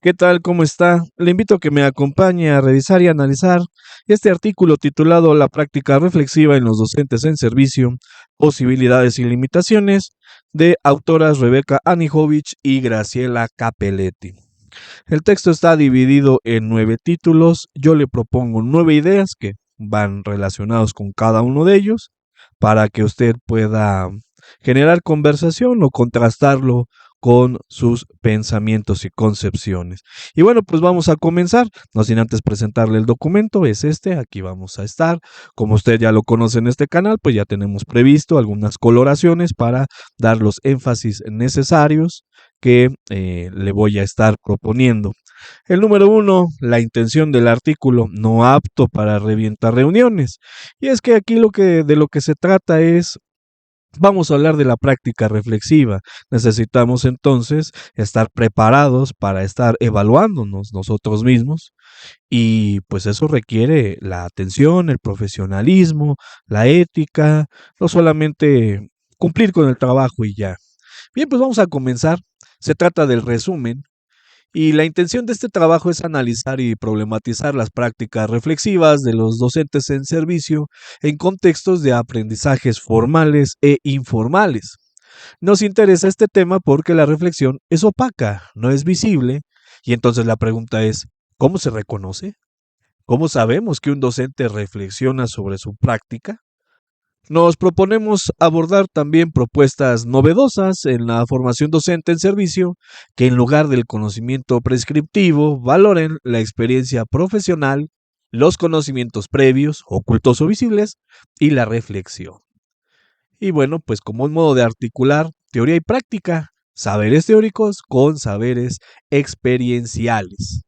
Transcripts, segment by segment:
¿Qué tal? ¿Cómo está? Le invito a que me acompañe a revisar y analizar este artículo titulado La práctica reflexiva en los docentes en servicio, posibilidades y limitaciones, de autoras Rebeca Anijovic y Graciela Capelletti. El texto está dividido en 9 títulos. Yo le propongo 9 ideas que van relacionados con cada uno de ellos para que usted pueda generar conversación o contrastarlo con sus pensamientos y concepciones. Y bueno, pues vamos a comenzar, no sin antes presentarle el documento, es este, aquí vamos a estar. Como usted ya lo conoce en este canal, pues ya tenemos previsto algunas coloraciones para dar los énfasis necesarios que le voy a estar proponiendo. El número 1, la intención del artículo, no apto para revientar reuniones. Y es que aquí de lo que se trata es, vamos a hablar de la práctica reflexiva. Necesitamos entonces estar preparados para estar evaluándonos nosotros mismos y pues eso requiere la atención, el profesionalismo, la ética, no solamente cumplir con el trabajo y ya. Bien, pues vamos a comenzar. Se trata del resumen y la intención de este trabajo es analizar y problematizar las prácticas reflexivas de los docentes en servicio en contextos de aprendizajes formales e informales. Nos interesa este tema porque la reflexión es opaca, no es visible, y entonces la pregunta es, ¿cómo se reconoce? ¿Cómo sabemos que un docente reflexiona sobre su práctica? Nos proponemos abordar también propuestas novedosas en la formación docente en servicio que en lugar del conocimiento prescriptivo valoren la experiencia profesional, los conocimientos previos, ocultos o visibles, y la reflexión. Y bueno, pues como un modo de articular teoría y práctica, saberes teóricos con saberes experienciales.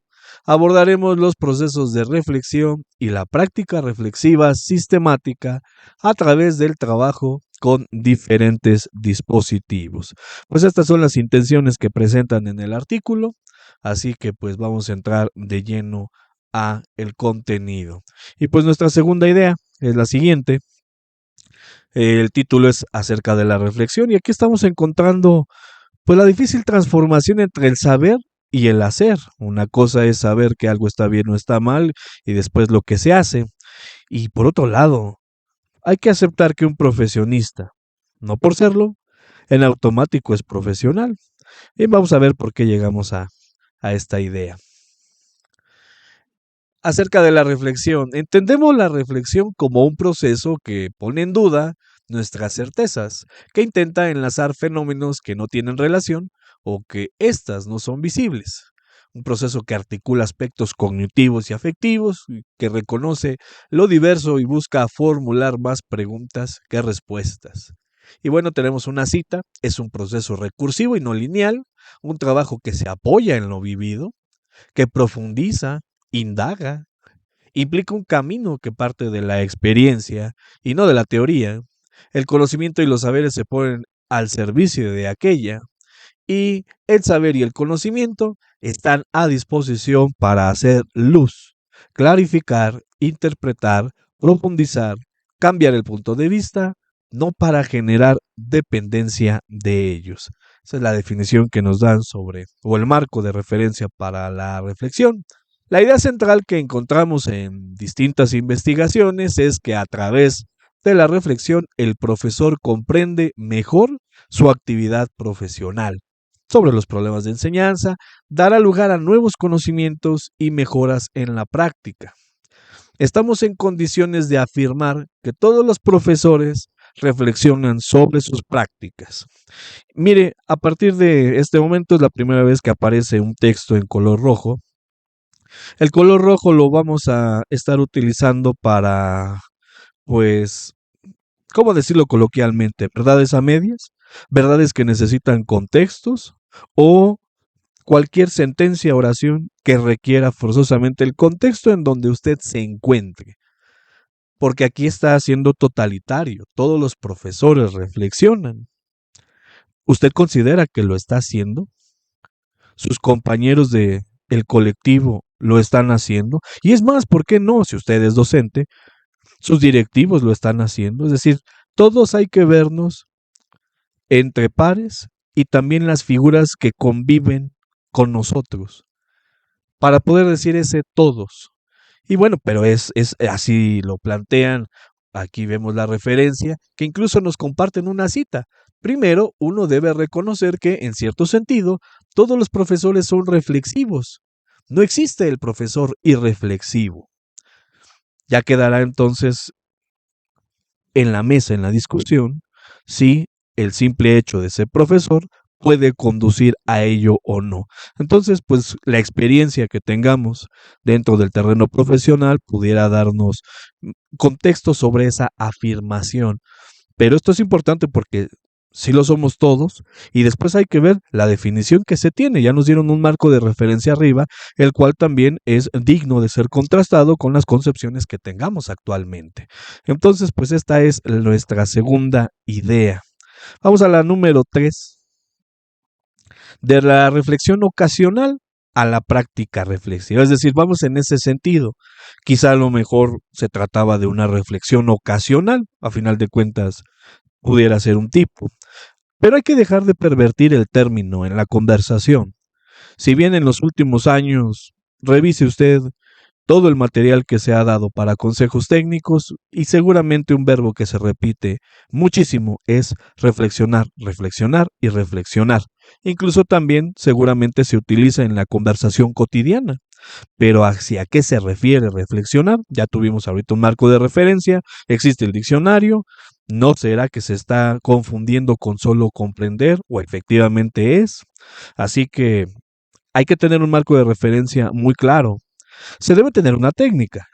Abordaremos los procesos de reflexión y la práctica reflexiva sistemática a través del trabajo con diferentes dispositivos. Pues estas son las intenciones que presentan en el artículo, así que pues vamos a entrar de lleno a el contenido. Y pues nuestra segunda idea es la siguiente. El título es acerca de la reflexión y aquí estamos encontrando pues la difícil transformación entre el saber y el hacer. Una cosa es saber que algo está bien o está mal y después lo que se hace. Y por otro lado, hay que aceptar que un profesionista, no por serlo, en automático es profesional. Y vamos a ver por qué llegamos a esta idea. Acerca de la reflexión, entendemos la reflexión como un proceso que pone en duda nuestras certezas, que intenta enlazar fenómenos que no tienen relación o que éstas no son visibles. Un proceso que articula aspectos cognitivos y afectivos, que reconoce lo diverso y busca formular más preguntas que respuestas. Y bueno, tenemos una cita, es un proceso recursivo y no lineal, un trabajo que se apoya en lo vivido, que profundiza, indaga, implica un camino que parte de la experiencia y no de la teoría. El conocimiento y los saberes se ponen al servicio de aquella y el saber y el conocimiento están a disposición para hacer luz, clarificar, interpretar, profundizar, cambiar el punto de vista, no para generar dependencia de ellos. Esa es la definición que nos dan sobre, o el marco de referencia para la reflexión. La idea central que encontramos en distintas investigaciones es que a través de la reflexión el profesor comprende mejor su actividad profesional sobre los problemas de enseñanza, dará lugar a nuevos conocimientos y mejoras en la práctica. Estamos en condiciones de afirmar que todos los profesores reflexionan sobre sus prácticas. Mire, a partir de este momento es la primera vez que aparece un texto en color rojo. El color rojo lo vamos a estar utilizando para, pues, ¿cómo decirlo coloquialmente? ¿Verdades a medias? ¿Verdades que necesitan contextos? ¿O cualquier sentencia o oración que requiera forzosamente el contexto en donde usted se encuentre? Porque aquí está siendo totalitario. Todos los profesores reflexionan. ¿Usted considera que lo está haciendo? ¿Sus compañeros de el colectivo lo están haciendo? Y es más, ¿por qué no? Si usted es docente, sus directivos lo están haciendo. Es decir, todos hay que vernos entre pares y también las figuras que conviven con nosotros. para poder decir ese todos. Y bueno, pero es así lo plantean. Aquí vemos la referencia, que incluso nos comparten una cita. Primero, uno debe reconocer que, en cierto sentido, todos los profesores son reflexivos. No existe el profesor irreflexivo. Ya quedará entonces en la mesa, en la discusión, si el simple hecho de ser profesor puede conducir a ello o no. Entonces, pues la experiencia que tengamos dentro del terreno profesional pudiera darnos contexto sobre esa afirmación. Pero esto es importante porque sí lo somos todos y después hay que ver la definición que se tiene. Ya nos dieron un marco de referencia arriba, el cual también es digno de ser contrastado con las concepciones que tengamos actualmente. Entonces, pues esta es nuestra segunda idea. Vamos a la número 3. De la reflexión ocasional a la práctica reflexiva. Es decir, vamos en ese sentido. Quizá a lo mejor se trataba de una reflexión ocasional, a final de cuentas pudiera ser un tipo. Pero hay que dejar de pervertir el término en la conversación. Si bien en los últimos años, revise usted todo el material que se ha dado para consejos técnicos y seguramente un verbo que se repite muchísimo es reflexionar, reflexionar y reflexionar. Incluso también seguramente se utiliza en la conversación cotidiana. Pero hacia qué se refiere reflexionar, ya tuvimos ahorita un marco de referencia, existe el diccionario, ¿no será que se está confundiendo con solo comprender o efectivamente es? Así que hay que tener un marco de referencia muy claro. Se debe tener una técnica.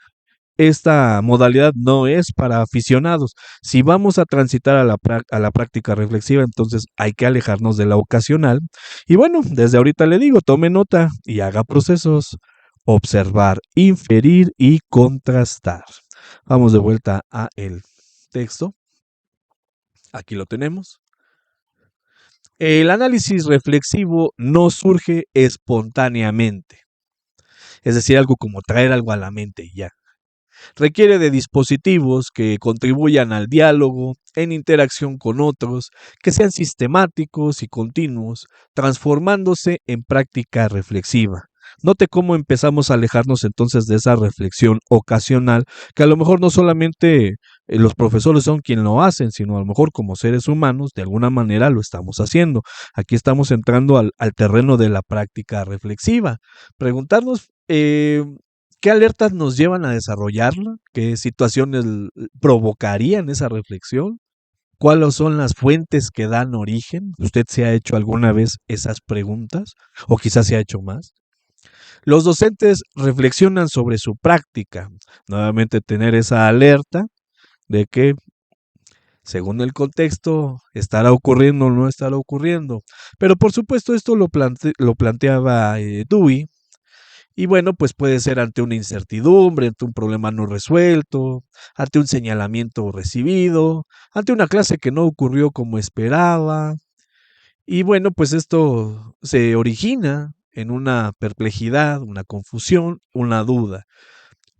Esta modalidad no es para aficionados. Si vamos a transitar a la práctica reflexiva, entonces hay que alejarnos de la ocasional. Y bueno, desde ahorita le digo, tome nota y haga procesos. Observar, inferir y contrastar. Vamos de vuelta a el texto. Aquí lo tenemos. El análisis reflexivo no surge espontáneamente. Es decir, algo como traer algo a la mente y ya. Requiere de dispositivos que contribuyan al diálogo, en interacción con otros, que sean sistemáticos y continuos, transformándose en práctica reflexiva. Note cómo empezamos a alejarnos entonces de esa reflexión ocasional, que a lo mejor no solamente los profesores son quienes lo hacen, sino a lo mejor como seres humanos de alguna manera lo estamos haciendo. Aquí estamos entrando al terreno de la práctica reflexiva. Preguntarnos ¿qué alertas nos llevan a desarrollarla? ¿Qué situaciones provocarían esa reflexión? ¿Cuáles son las fuentes que dan origen? ¿Usted se ha hecho alguna vez esas preguntas? ¿O quizás se ha hecho más? Los docentes reflexionan sobre su práctica. Nuevamente tener esa alerta de que, según el contexto, estará ocurriendo o no estará ocurriendo. Pero por supuesto esto lo planteaba Dewey. Y bueno, pues puede ser ante una incertidumbre, ante un problema no resuelto, ante un señalamiento recibido, ante una clase que no ocurrió como esperaba. Y bueno, pues esto se origina en una perplejidad, una confusión, una duda.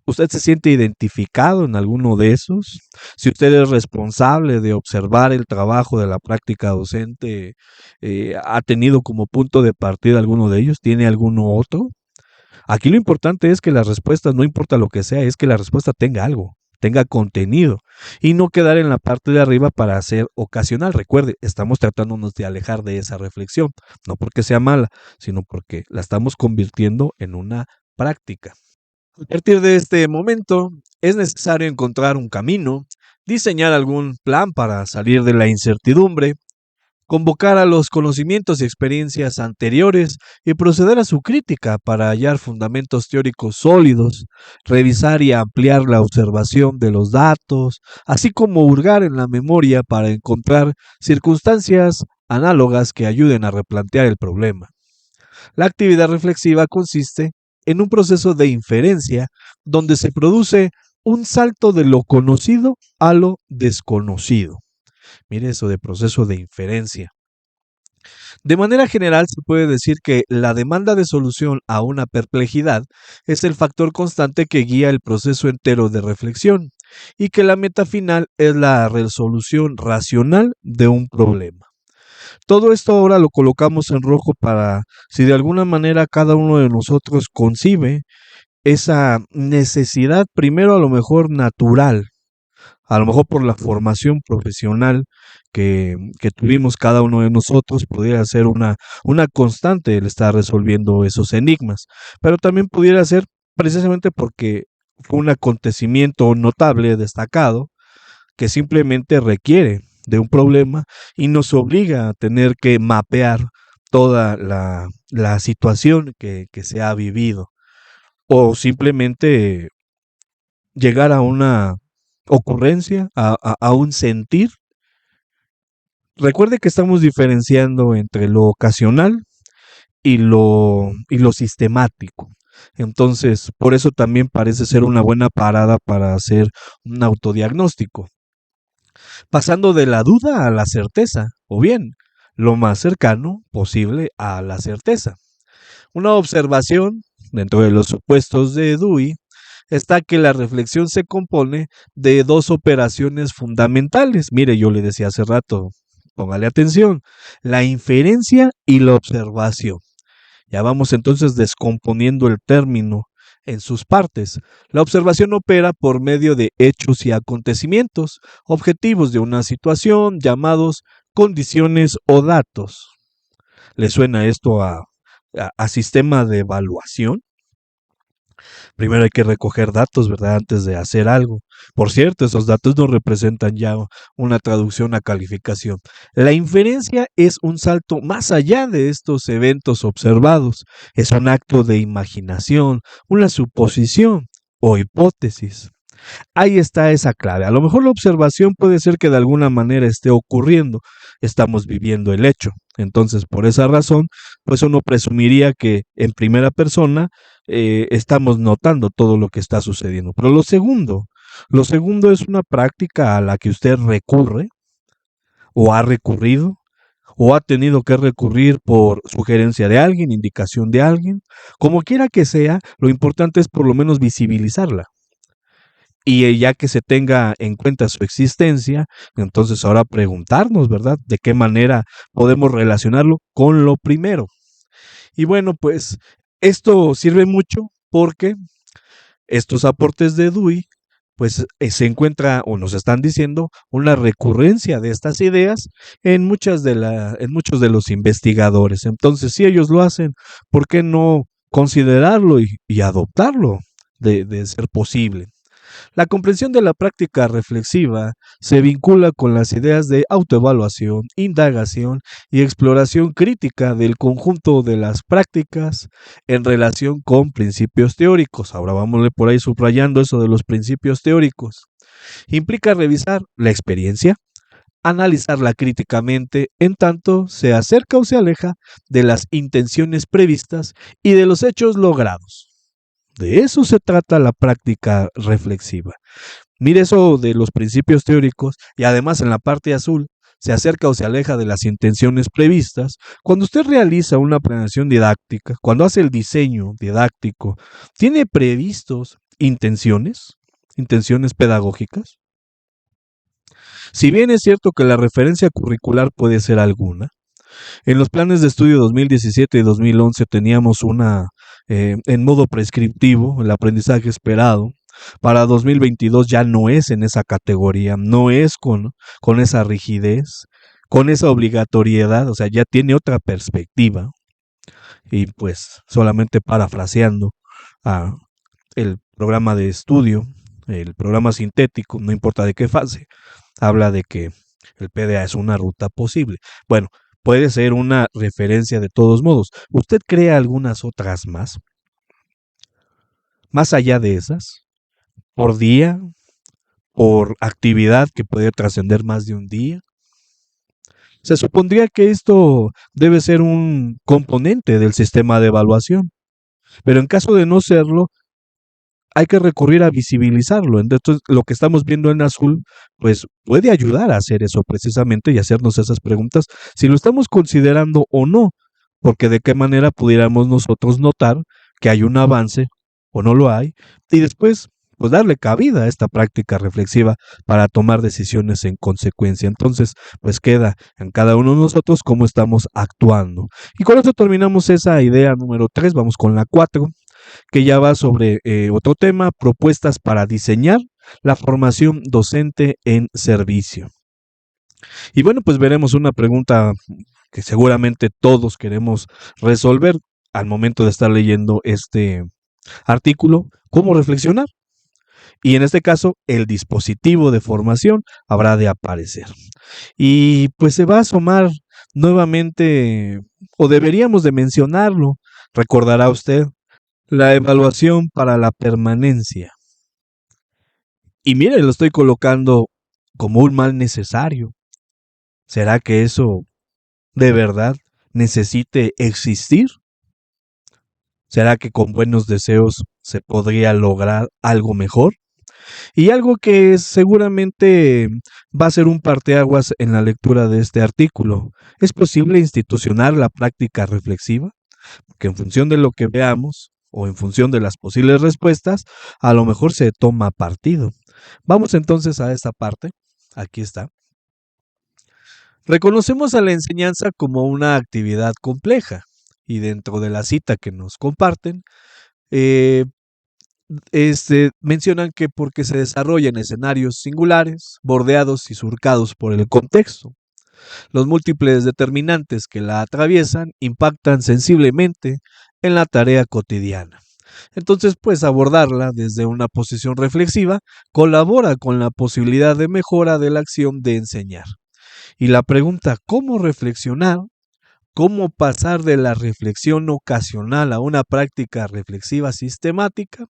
¿Usted se siente identificado en alguno de esos? Si usted es responsable de observar el trabajo de la práctica docente, ¿ha tenido como punto de partida alguno de ellos? ¿Tiene alguno otro? Aquí lo importante es que las respuestas, no importa lo que sea, es que la respuesta tenga algo, tenga contenido y no quedar en la parte de arriba para ser ocasional. Recuerde, estamos tratándonos de alejar de esa reflexión, no porque sea mala, sino porque la estamos convirtiendo en una práctica. A partir de este momento, es necesario encontrar un camino, diseñar algún plan para salir de la incertidumbre, convocar a los conocimientos y experiencias anteriores y proceder a su crítica para hallar fundamentos teóricos sólidos, revisar y ampliar la observación de los datos, así como hurgar en la memoria para encontrar circunstancias análogas que ayuden a replantear el problema. La actividad reflexiva consiste en un proceso de inferencia donde se produce un salto de lo conocido a lo desconocido. Mire eso de proceso de inferencia. De manera general, se puede decir que la demanda de solución a una perplejidad es el factor constante que guía el proceso entero de reflexión y que la meta final es la resolución racional de un problema. Todo esto ahora lo colocamos en rojo para si de alguna manera cada uno de nosotros concibe esa necesidad, primero a lo mejor natural, a lo mejor por la formación profesional que tuvimos cada uno de nosotros, pudiera ser una constante el estar resolviendo esos enigmas, pero también pudiera ser precisamente porque fue un acontecimiento notable, destacado, que simplemente requiere de un problema y nos obliga a tener que mapear toda la situación que se ha vivido o simplemente llegar a una ocurrencia, a un sentir. Recuerde que estamos diferenciando entre lo ocasional y lo sistemático. Entonces, por eso también parece ser una buena parada para hacer un autodiagnóstico, pasando de la duda a la certeza, o bien, lo más cercano posible a la certeza. Una observación dentro de los supuestos de Dewey está que la reflexión se compone de dos operaciones fundamentales. Mire, yo le decía hace rato, póngale atención, la inferencia y la observación. Ya vamos entonces descomponiendo el término en sus partes. La observación opera por medio de hechos y acontecimientos, objetivos de una situación, llamados condiciones o datos. ¿Le suena esto a sistema de evaluación? Primero hay que recoger datos, ¿verdad? Antes de hacer algo. Por cierto, esos datos no representan ya una traducción a calificación. La inferencia es un salto más allá de estos eventos observados. Es un acto de imaginación, una suposición o hipótesis. Ahí está esa clave. A lo mejor la observación puede ser que de alguna manera esté ocurriendo. Estamos viviendo el hecho. Entonces, por esa razón, pues uno presumiría que en primera persona estamos notando todo lo que está sucediendo. Pero lo segundo es una práctica a la que usted recurre o ha recurrido o ha tenido que recurrir por sugerencia de alguien, indicación de alguien. Como quiera que sea, lo importante es por lo menos visibilizarla. Y ya que se tenga en cuenta su existencia, entonces ahora preguntarnos, ¿verdad? ¿De qué manera podemos relacionarlo con lo primero? Y bueno, pues esto sirve mucho porque estos aportes de Dewey, pues se encuentra o nos están diciendo una recurrencia de estas ideas en muchos de los investigadores. Entonces, si ellos lo hacen, ¿por qué no considerarlo y adoptarlo de ser posible? La comprensión de la práctica reflexiva se vincula con las ideas de autoevaluación, indagación y exploración crítica del conjunto de las prácticas en relación con principios teóricos. Ahora vamos por ahí subrayando eso de los principios teóricos. Implica revisar la experiencia, analizarla críticamente en tanto se acerca o se aleja de las intenciones previstas y de los hechos logrados. De eso se trata la práctica reflexiva. Mire eso de los principios teóricos y además en la parte azul se acerca o se aleja de las intenciones previstas. Cuando usted realiza una planeación didáctica, cuando hace el diseño didáctico, ¿tiene previstos intenciones pedagógicas? Si bien es cierto que la referencia curricular puede ser alguna, en los planes de estudio 2017 y 2011 teníamos en modo prescriptivo, el aprendizaje esperado. Para 2022 ya no es en esa categoría, no es con esa rigidez, con esa obligatoriedad, o sea, ya tiene otra perspectiva. Y pues solamente parafraseando a el programa de estudio, el programa sintético, no importa de qué fase, habla de que el PDA es una ruta posible. Bueno, puede ser una referencia de todos modos. ¿Usted crea algunas otras más? Más allá de esas, por día, por actividad que puede trascender más de un día. Se supondría que esto debe ser un componente del sistema de evaluación, pero en caso de no serlo, hay que recurrir a visibilizarlo. Entonces, lo que estamos viendo en azul, pues puede ayudar a hacer eso precisamente y hacernos esas preguntas, si lo estamos considerando o no, porque de qué manera pudiéramos nosotros notar que hay un avance o no lo hay, y después pues darle cabida a esta práctica reflexiva para tomar decisiones en consecuencia. Entonces, pues queda en cada uno de nosotros cómo estamos actuando. Y con eso terminamos esa idea número 3, vamos con la 4, que ya va sobre otro tema, propuestas para diseñar la formación docente en servicio. Y bueno, pues veremos una pregunta que seguramente todos queremos resolver al momento de estar leyendo este artículo, ¿cómo reflexionar? Y en este caso, el dispositivo de formación habrá de aparecer. Y pues se va a asomar nuevamente, o deberíamos de mencionarlo, recordará usted, la evaluación para la permanencia. Y mire, lo estoy colocando como un mal necesario. ¿Será que eso de verdad necesite existir? ¿Será que con buenos deseos se podría lograr algo mejor? Y algo que seguramente va a ser un parteaguas en la lectura de este artículo. ¿Es posible institucionar la práctica reflexiva? Que en función de lo que veamos o en función de las posibles respuestas, a lo mejor se toma partido. Vamos entonces a esta parte. Aquí está. Reconocemos a la enseñanza como una actividad compleja y dentro de la cita que nos comparten, eh, mencionan que porque se desarrolla en escenarios singulares, bordeados y surcados por el contexto. Los múltiples determinantes que la atraviesan impactan sensiblemente en la tarea cotidiana. Entonces, pues abordarla desde una posición reflexiva colabora con la posibilidad de mejora de la acción de enseñar. Y la pregunta, ¿cómo reflexionar? ¿Cómo pasar de la reflexión ocasional a una práctica reflexiva sistemática?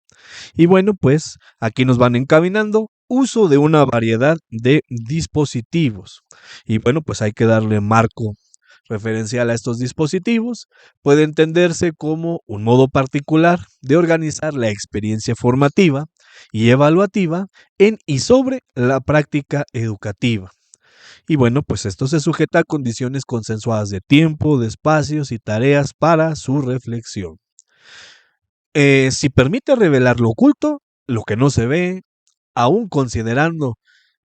Y bueno, pues aquí nos van encaminando uso de una variedad de dispositivos. Y bueno, pues hay que darle marco referencial a estos dispositivos. Puede entenderse como un modo particular de organizar la experiencia formativa y evaluativa en y sobre la práctica educativa. Y bueno, pues esto se sujeta a condiciones consensuadas de tiempo, de espacios y tareas para su reflexión. Si permite revelar lo oculto, lo que no se ve, aún considerando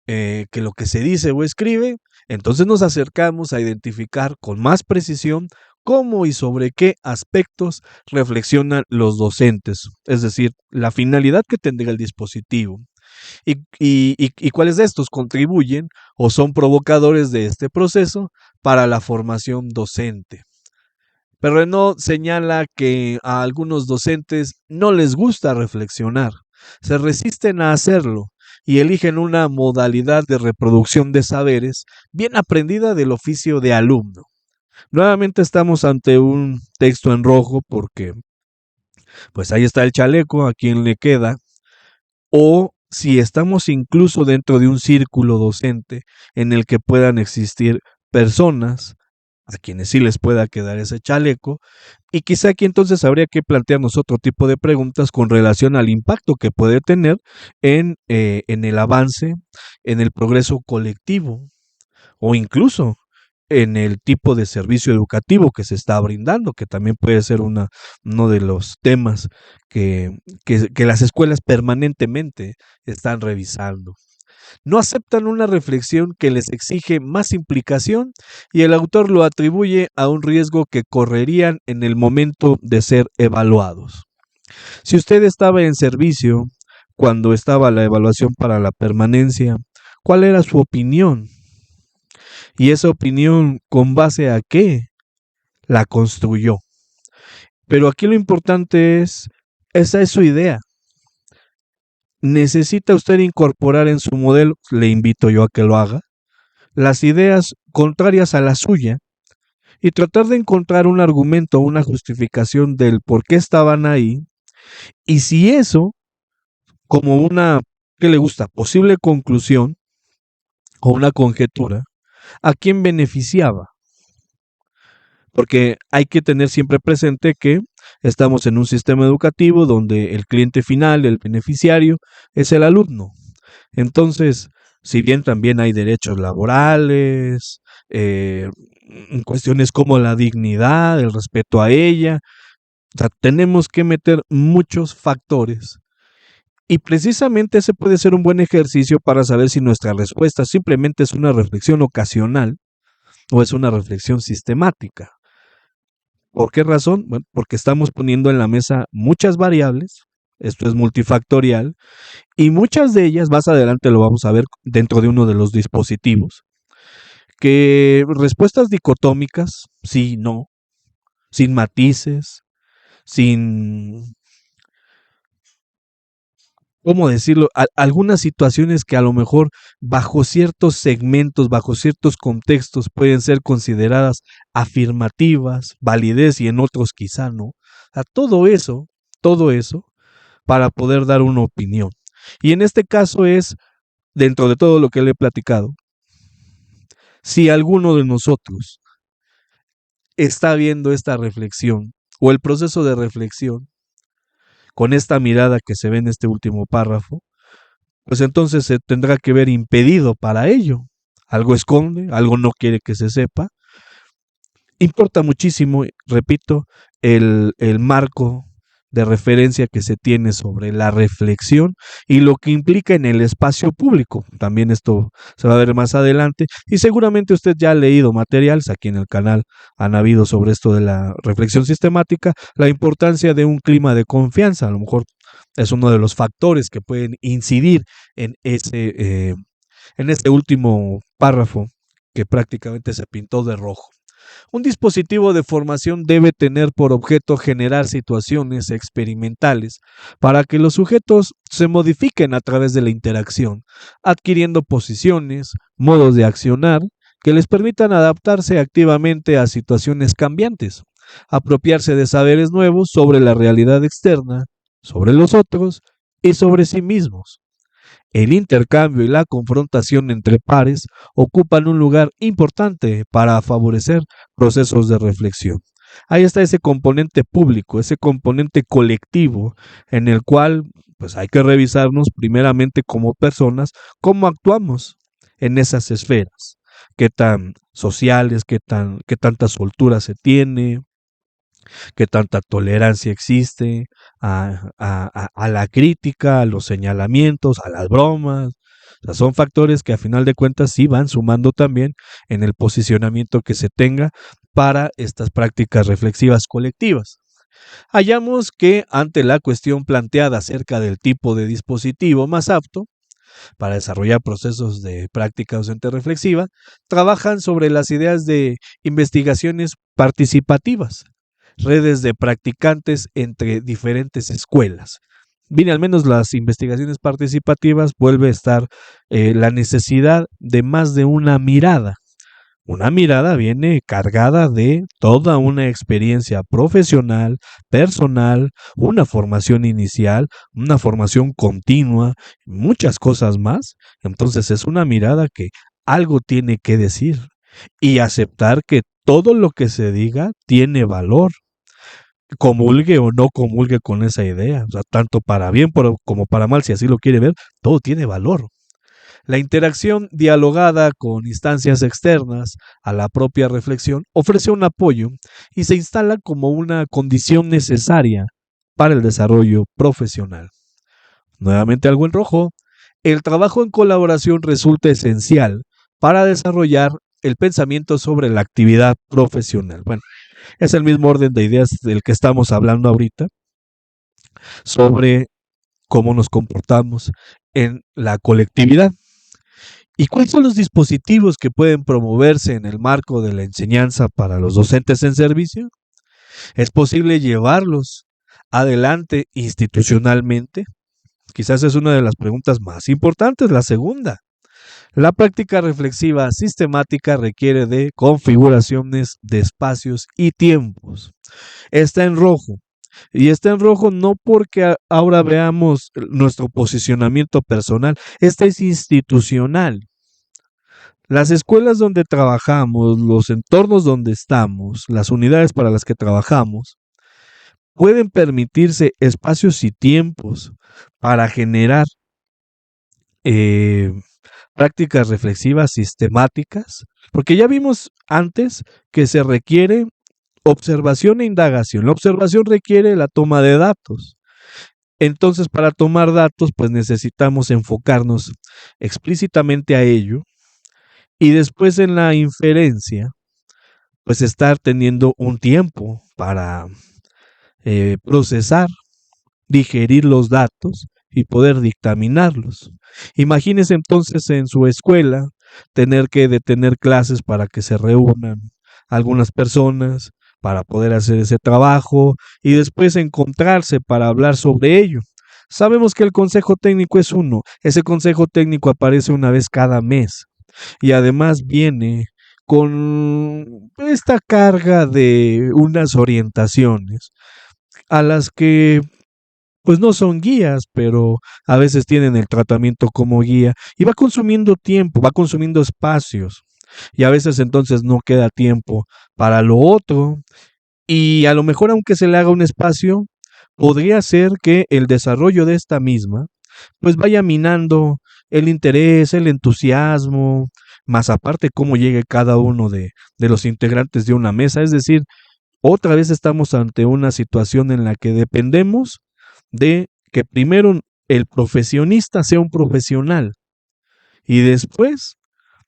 que lo que se dice o escribe, entonces nos acercamos a identificar con más precisión cómo y sobre qué aspectos reflexionan los docentes, es decir, la finalidad que tendrá el dispositivo y cuáles de estos contribuyen o son provocadores de este proceso para la formación docente. Pero Renaud señala que a algunos docentes no les gusta reflexionar, se resisten a hacerlo y eligen una modalidad de reproducción de saberes bien aprendida del oficio de alumno. Nuevamente estamos ante un texto en rojo porque pues ahí está el chaleco, a quien le queda, o si estamos incluso dentro de un círculo docente en el que puedan existir personas a quienes sí les pueda quedar ese chaleco, y quizá aquí entonces habría que plantearnos otro tipo de preguntas con relación al impacto que puede tener en el avance, en el progreso colectivo o incluso en el tipo de servicio educativo que se está brindando, que también puede ser uno de los temas que las escuelas permanentemente están revisando. No aceptan una reflexión que les exige más implicación y el autor lo atribuye a un riesgo que correrían en el momento de ser evaluados. Si usted estaba en servicio cuando estaba la evaluación para la permanencia, ¿cuál era su opinión? Y esa opinión, ¿con base a qué la construyó? Pero aquí lo importante es, esa es su idea. ¿Necesita usted incorporar en su modelo? Le invito yo a que lo haga. Las ideas contrarias a la suya y tratar de encontrar un argumento o una justificación del por qué estaban ahí y si eso, como una, ¿qué le gusta? Posible conclusión o una conjetura, ¿a quién beneficiaba? Porque hay que tener siempre presente que estamos en un sistema educativo donde el cliente final, el beneficiario, es el alumno. Entonces, si bien también hay derechos laborales, cuestiones como la dignidad, el respeto a ella, o sea, tenemos que meter muchos factores Y precisamente ese puede ser un buen ejercicio para saber si nuestra respuesta simplemente es una reflexión ocasional o es una reflexión sistemática. ¿Por qué razón? Bueno, porque estamos poniendo en la mesa muchas variables, esto es multifactorial, y muchas de ellas, más adelante lo vamos a ver dentro de uno de los dispositivos, que respuestas dicotómicas, sí, no, sin matices, sin, ¿cómo decirlo? Algunas situaciones que a lo mejor bajo ciertos segmentos, bajo ciertos contextos pueden ser consideradas afirmativas, validez y en otros quizá no. Todo eso para poder dar una opinión. Y en este caso es, dentro de todo lo que le he platicado, si alguno de nosotros está viendo esta reflexión o el proceso de reflexión con esta mirada que se ve en este último párrafo, pues entonces se tendrá que ver impedido para ello. Algo esconde, algo no quiere que se sepa. Importa muchísimo, repito, el marco de referencia que se tiene sobre la reflexión y lo que implica en el espacio público. También esto se va a ver más adelante y seguramente usted ya ha leído materiales, aquí en el canal han habido sobre esto de la reflexión sistemática, la importancia de un clima de confianza, a lo mejor es uno de los factores que pueden incidir en este último párrafo que prácticamente se pintó de rojo. Un dispositivo de formación debe tener por objeto generar situaciones experimentales para que los sujetos se modifiquen a través de la interacción, adquiriendo posiciones, modos de accionar que les permitan adaptarse activamente a situaciones cambiantes, apropiarse de saberes nuevos sobre la realidad externa, sobre los otros y sobre sí mismos. El intercambio y la confrontación entre pares ocupan un lugar importante para favorecer procesos de reflexión. Ahí está ese componente público, ese componente colectivo en el cual pues hay que revisarnos primeramente como personas, cómo actuamos en esas esferas, qué tan sociales, qué tanta soltura se tiene, qué tanta tolerancia existe a la crítica, a los señalamientos, a las bromas. O sea, son factores que a final de cuentas sí van sumando también en el posicionamiento que se tenga para estas prácticas reflexivas colectivas. Hallamos que ante la cuestión planteada acerca del tipo de dispositivo más apto para desarrollar procesos de práctica docente reflexiva, trabajan sobre las ideas de investigaciones participativas, redes de practicantes entre diferentes escuelas. Bien, al menos las investigaciones participativas vuelve a estar la necesidad de más de una mirada. Una mirada viene cargada de toda una experiencia profesional, personal, una formación inicial, una formación continua, muchas cosas más. Entonces es una mirada que algo tiene que decir y aceptar que todo lo que se diga tiene valor, comulgue o no comulgue con esa idea, o sea, tanto para bien como para mal, si así lo quiere ver, todo tiene valor. La interacción dialogada con instancias externas a la propia reflexión ofrece un apoyo y se instala como una condición necesaria para el desarrollo profesional. Nuevamente algo en rojo, el trabajo en colaboración resulta esencial para desarrollar el pensamiento sobre la actividad profesional. Bueno, es el mismo orden de ideas del que estamos hablando ahorita, sobre cómo nos comportamos en la colectividad. ¿Y cuáles son los dispositivos que pueden promoverse en el marco de la enseñanza para los docentes en servicio? ¿Es posible llevarlos adelante institucionalmente? Quizás es una de las preguntas más importantes. La segunda, la práctica reflexiva sistemática requiere de configuraciones de espacios y tiempos. Está en rojo. Y está en rojo no porque ahora veamos nuestro posicionamiento personal, este es institucional. Las escuelas donde trabajamos, los entornos donde estamos, las unidades para las que trabajamos, pueden permitirse espacios y tiempos para generar eh, prácticas reflexivas sistemáticas, porque ya vimos antes que se requiere observación e indagación. La observación requiere la toma de datos Entonces, para tomar datos, pues necesitamos enfocarnos explícitamente a ello y después en la inferencia, pues estar teniendo un tiempo para procesar, digerir los datos y poder dictaminarlos. Imagínese entonces en su escuela tener que detener clases para que se reúnan algunas personas para poder hacer ese trabajo y después encontrarse para hablar sobre ello. Sabemos que el consejo técnico es uno, ese consejo técnico aparece una vez cada mes y además viene con esta carga de unas orientaciones a las que pues no son guías, pero a veces tienen el tratamiento como guía y va consumiendo tiempo, va consumiendo espacios y a veces entonces no queda tiempo para lo otro y a lo mejor aunque se le haga un espacio, podría ser que el desarrollo de esta misma pues vaya minando el interés, el entusiasmo, más aparte cómo llegue cada uno de los integrantes de una mesa, es decir, otra vez estamos ante una situación en la que dependemos de que primero el profesionista sea un profesional y después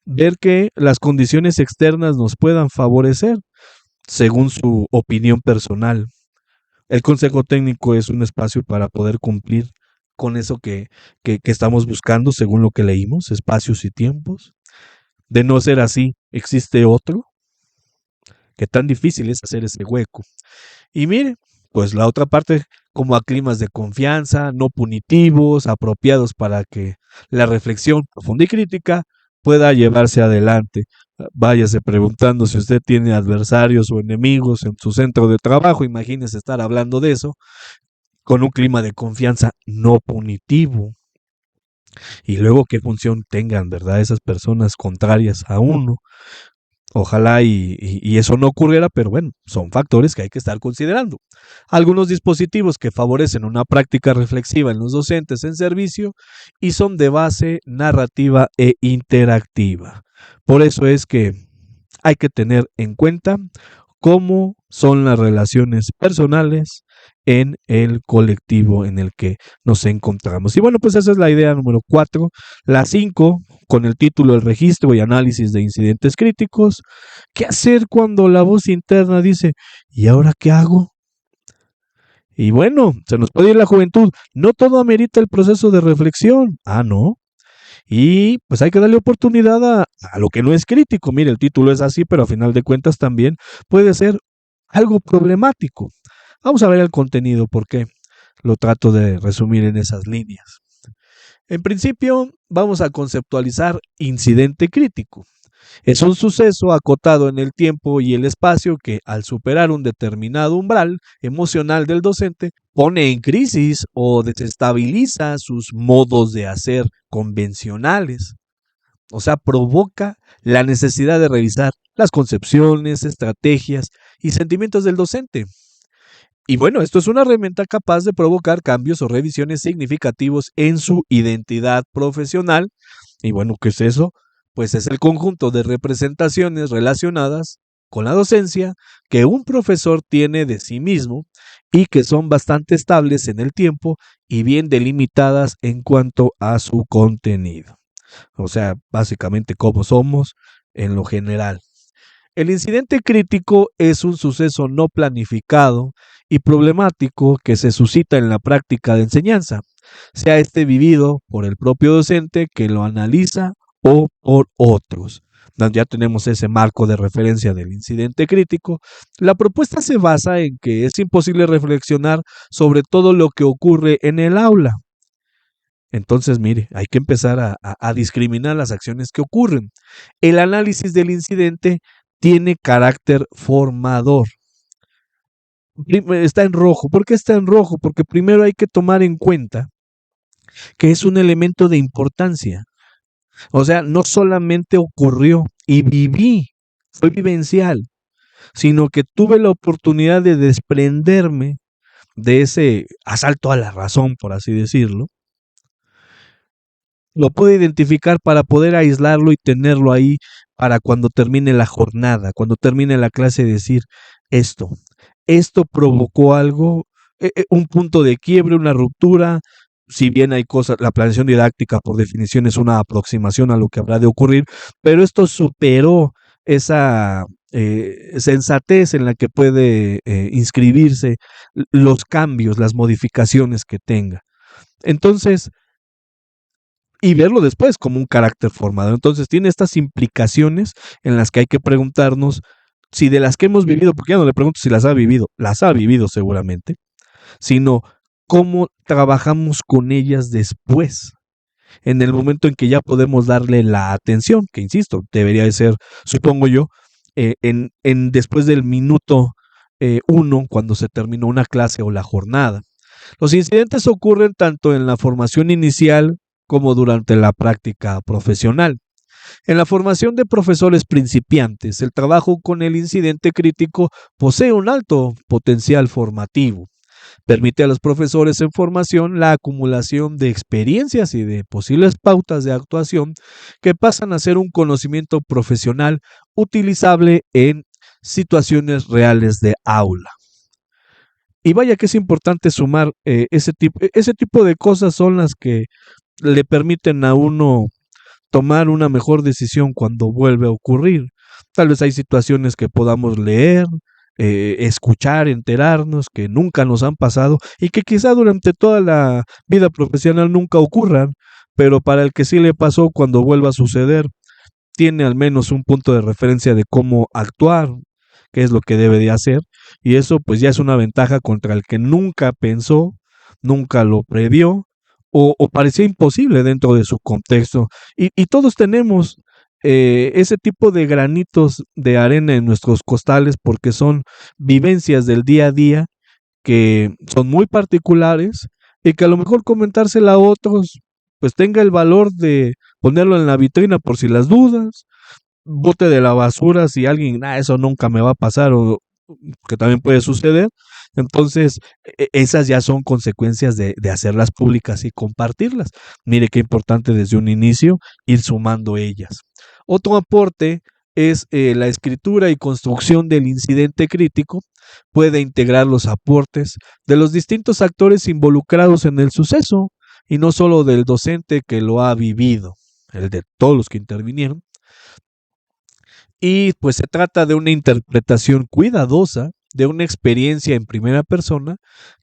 ver que las condiciones externas nos puedan favorecer según su opinión personal. El consejo técnico es un espacio para poder cumplir con eso que estamos buscando según lo que leímos, espacios y tiempos. De no ser así, existe otro, que tan difícil es hacer ese hueco. Y mire, pues la otra parte, como a climas de confianza, no punitivos, apropiados para que la reflexión profunda y crítica pueda llevarse adelante. Váyase preguntando si usted tiene adversarios o enemigos en su centro de trabajo. Imagínese estar hablando de eso con un clima de confianza no punitivo. Y luego qué función tengan, ¿verdad? Esas personas contrarias a uno. Ojalá y eso no ocurriera, pero bueno, son factores que hay que estar considerando. Algunos dispositivos que favorecen una práctica reflexiva en los docentes en servicio y son de base narrativa e interactiva. Por eso es que hay que tener en cuenta cómo son las relaciones personales en el colectivo en el que nos encontramos. Y bueno, pues esa es la idea número 4. La 5, con el título El registro y análisis de incidentes críticos. ¿Qué hacer cuando la voz interna dice, ¿y ahora qué hago? Y bueno, se nos puede ir la juventud. No todo amerita el proceso de reflexión. Ah, no. Y pues hay que darle oportunidad a lo que no es crítico. Mire, el título es así, pero a final de cuentas también puede ser algo problemático. Vamos a ver el contenido, porque lo trato de resumir en esas líneas. En principio, vamos a conceptualizar incidente crítico. Es un suceso acotado en el tiempo y el espacio que, al superar un determinado umbral emocional del docente, pone en crisis o desestabiliza sus modos de hacer convencionales. O sea, provoca la necesidad de revisar las concepciones, estrategias y sentimientos del docente. Y bueno, esto es una herramienta capaz de provocar cambios o revisiones significativos en su identidad profesional. Y bueno, ¿qué es eso? Pues es el conjunto de representaciones relacionadas con la docencia que un profesor tiene de sí mismo y que son bastante estables en el tiempo y bien delimitadas en cuanto a su contenido. O sea, básicamente cómo somos en lo general. El incidente crítico es un suceso no planificado y problemático que se suscita en la práctica de enseñanza, sea este vivido por el propio docente que lo analiza o por otros. Ya tenemos ese marco de referencia del incidente crítico. La propuesta se basa en que es imposible reflexionar sobre todo lo que ocurre en el aula. Entonces, mire, hay que empezar a discriminar las acciones que ocurren. El análisis del incidente tiene carácter formador. Está en rojo. ¿Por qué está en rojo? Porque primero hay que tomar en cuenta que es un elemento de importancia. O sea, no solamente ocurrió y viví, fue vivencial, sino que tuve la oportunidad de desprenderme de ese asalto a la razón, por así decirlo. Lo pude identificar para poder aislarlo y tenerlo ahí para cuando termine la jornada, cuando termine la clase, decir esto provocó algo un punto de quiebre, una ruptura. Si bien hay cosas, la planeación didáctica por definición es una aproximación a lo que habrá de ocurrir, pero esto superó esa sensatez en la que puede inscribirse los cambios, las modificaciones que tenga. Entonces, y verlo después como un carácter formado. Entonces, tiene estas implicaciones en las que hay que preguntarnos si de las que hemos vivido, porque ya no le pregunto si las ha vivido seguramente, sino cómo trabajamos con ellas después, en el momento en que ya podemos darle la atención, que insisto, debería de ser, supongo yo, después del minuto 1, cuando se terminó una clase o la jornada. Los incidentes ocurren tanto en la formación inicial como durante la práctica profesional. En la formación de profesores principiantes, el trabajo con el incidente crítico posee un alto potencial formativo. Permite a los profesores en formación la acumulación de experiencias y de posibles pautas de actuación que pasan a ser un conocimiento profesional utilizable en situaciones reales de aula. Y vaya que es importante sumar ese tipo de cosas son las que le permiten a uno tomar una mejor decisión cuando vuelve a ocurrir. Tal vez hay situaciones que podamos leer, escuchar, enterarnos, que nunca nos han pasado y que quizá durante toda la vida profesional nunca ocurran, pero para el que sí le pasó cuando vuelva a suceder, tiene al menos un punto de referencia de cómo actuar, qué es lo que debe de hacer, y eso pues ya es una ventaja contra el que nunca pensó, nunca lo previó, o parecía imposible dentro de su contexto. Y todos tenemos ese tipo de granitos de arena en nuestros costales porque son vivencias del día a día que son muy particulares y que a lo mejor comentársela a otros pues tenga el valor de ponerlo en la vitrina por si las dudas, bote de la basura si alguien, eso nunca me va a pasar o que también puede suceder. Entonces, esas ya son consecuencias de hacerlas públicas y compartirlas. Mire qué importante desde un inicio ir sumando ellas. Otro aporte es la escritura y construcción del incidente crítico. Puede integrar los aportes de los distintos actores involucrados en el suceso y no solo del docente que lo ha vivido, el de todos los que intervinieron. Y pues se trata de una interpretación cuidadosa de una experiencia en primera persona